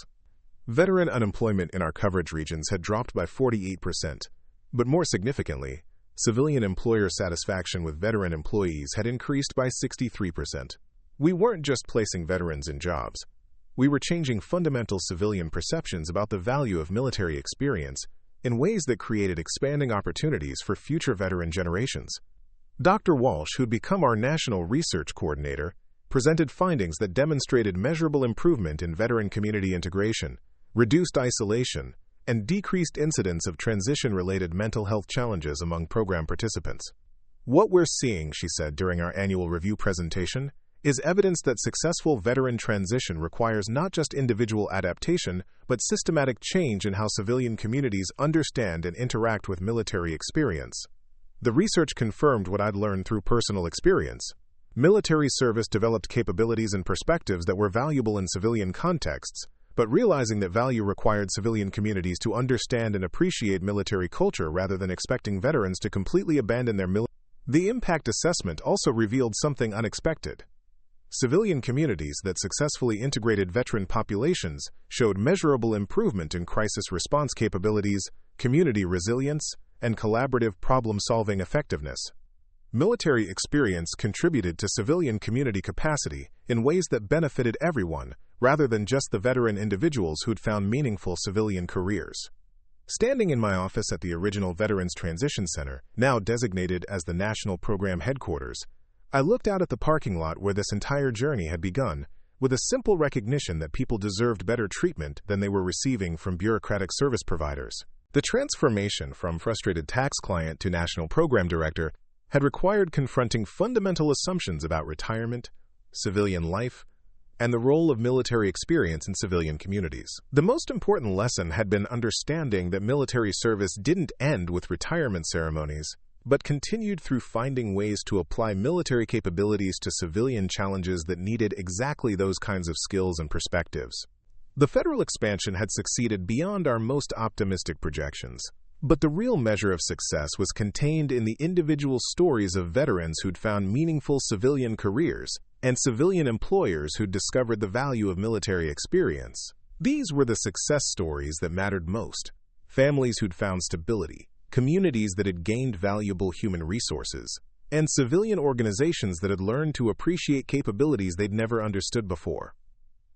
Veteran unemployment in our coverage regions had dropped by 48%, but more significantly, civilian employer satisfaction with veteran employees had increased by 63%. We weren't just placing veterans in jobs. We were changing fundamental civilian perceptions about the value of military experience in ways that created expanding opportunities for future veteran generations. Dr. Walsh, who'd become our national research coordinator, presented findings that demonstrated measurable improvement in veteran community integration, reduced isolation, and decreased incidence of transition-related mental health challenges among program participants. What we're seeing, she said during our annual review presentation, is evidence that successful veteran transition requires not just individual adaptation, but systematic change in how civilian communities understand and interact with military experience. The research confirmed what I'd learned through personal experience. Military service developed capabilities and perspectives that were valuable in civilian contexts, but realizing that value required civilian communities to understand and appreciate military culture rather than expecting veterans to completely abandon their military. The impact assessment also revealed something unexpected. Civilian communities that successfully integrated veteran populations showed measurable improvement in crisis response capabilities, community resilience, and collaborative problem-solving effectiveness. Military experience contributed to civilian community capacity in ways that benefited everyone, rather than just the veteran individuals who'd found meaningful civilian careers. Standing in my office at the original Veterans Transition Center, now designated as the National Program Headquarters, I looked out at the parking lot where this entire journey had begun, with a simple recognition that people deserved better treatment than they were receiving from bureaucratic service providers. The transformation from frustrated tax client to national program director had required confronting fundamental assumptions about retirement, civilian life, and the role of military experience in civilian communities. The most important lesson had been understanding that military service didn't end with retirement ceremonies, but continued through finding ways to apply military capabilities to civilian challenges that needed exactly those kinds of skills and perspectives. The federal expansion had succeeded beyond our most optimistic projections, but the real measure of success was contained in the individual stories of veterans who'd found meaningful civilian careers and civilian employers who'd discovered the value of military experience. These were the success stories that mattered most: families who'd found stability, communities that had gained valuable human resources, and civilian organizations that had learned to appreciate capabilities they'd never understood before.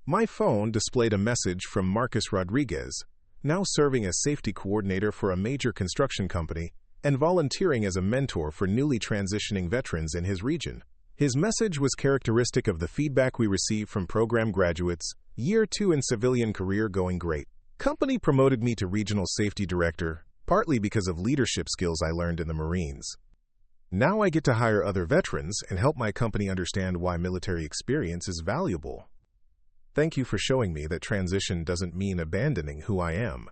My phone displayed a message from Marcus Rodriguez, now serving as safety coordinator for a major construction company and volunteering as a mentor for newly transitioning veterans in his region. His message was characteristic of the feedback we received from program graduates: year 2 in civilian career going great. Company promoted me to regional safety director, partly because of leadership skills I learned in the Marines. Now I get to hire other veterans and help my company understand why military experience is valuable. Thank you for showing me that transition doesn't mean abandoning who I am.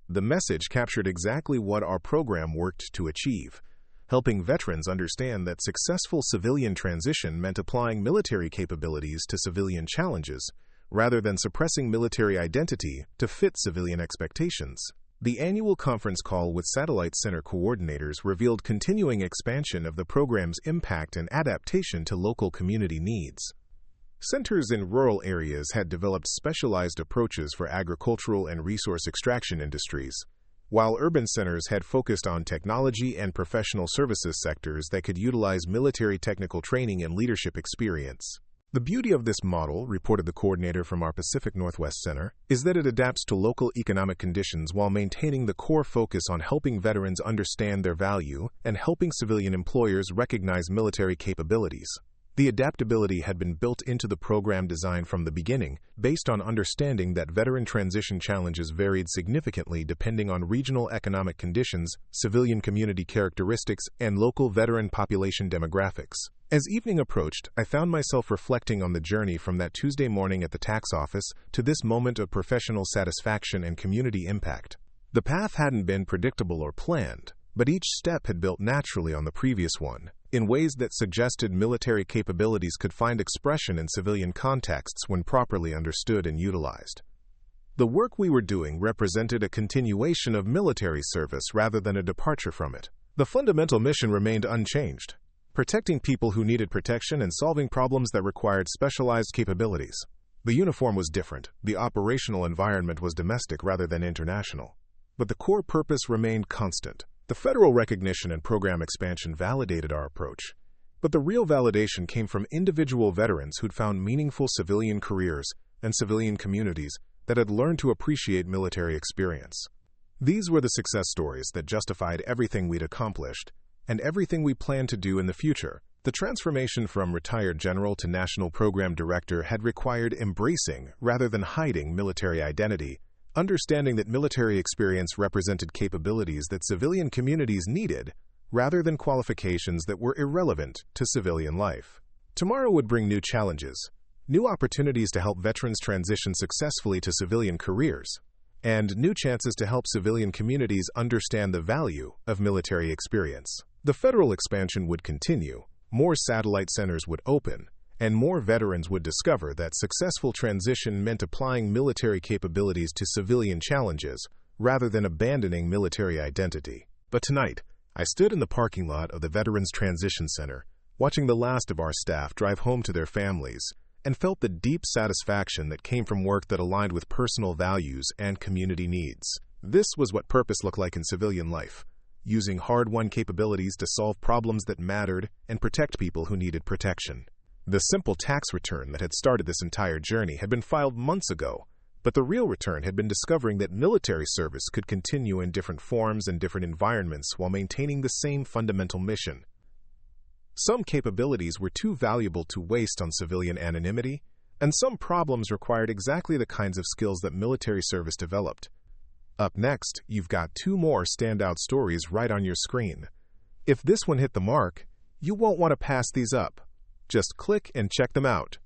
The message captured exactly what our program worked to achieve, helping veterans understand that successful civilian transition meant applying military capabilities to civilian challenges, rather than suppressing military identity to fit civilian expectations. The annual conference call with Satellite Center coordinators revealed continuing expansion of the program's impact and adaptation to local community needs. Centers in rural areas had developed specialized approaches for agricultural and resource extraction industries, while urban centers had focused on technology and professional services sectors that could utilize military technical training and leadership experience. The beauty of this model, reported the coordinator from our Pacific Northwest Center, is that it adapts to local economic conditions while maintaining the core focus on helping veterans understand their value and helping civilian employers recognize military capabilities. The adaptability had been built into the program design from the beginning, based on understanding that veteran transition challenges varied significantly depending on regional economic conditions, civilian community characteristics, and local veteran population demographics. As evening approached, I found myself reflecting on the journey from that Tuesday morning at the tax office to this moment of professional satisfaction and community impact. The path hadn't been predictable or planned, but each step had built naturally on the previous one, in ways that suggested military capabilities could find expression in civilian contexts when properly understood and utilized. The work we were doing represented a continuation of military service rather than a departure from it. The fundamental mission remained unchanged: protecting people who needed protection and solving problems that required specialized capabilities. The uniform was different. The operational environment was domestic rather than international. But the core purpose remained constant. The federal recognition and program expansion validated our approach, but the real validation came from individual veterans who'd found meaningful civilian careers and civilian communities that had learned to appreciate military experience. These were the success stories that justified everything we'd accomplished and everything we planned to do in the future. The transformation from retired general to national program director had required embracing rather than hiding military identity, understanding that military experience represented capabilities that civilian communities needed, rather than qualifications that were irrelevant to civilian life. Tomorrow would bring new challenges, new opportunities to help veterans transition successfully to civilian careers, and new chances to help civilian communities understand the value of military experience. The federal expansion would continue, more satellite centers would open, and more veterans would discover that successful transition meant applying military capabilities to civilian challenges rather than abandoning military identity. But tonight, I stood in the parking lot of the Veterans Transition Center, watching the last of our staff drive home to their families, and felt the deep satisfaction that came from work that aligned with personal values and community needs. This was what purpose looked like in civilian life: using hard-won capabilities to solve problems that mattered and protect people who needed protection. The simple tax return that had started this entire journey had been filed months ago, but the real return had been discovering that military service could continue in different forms and different environments while maintaining the same fundamental mission. Some capabilities were too valuable to waste on civilian anonymity, and some problems required exactly the kinds of skills that military service developed. Up next, you've got 2 more standout stories right on your screen. If this one hit the mark, you won't want to pass these up. Just click and check them out.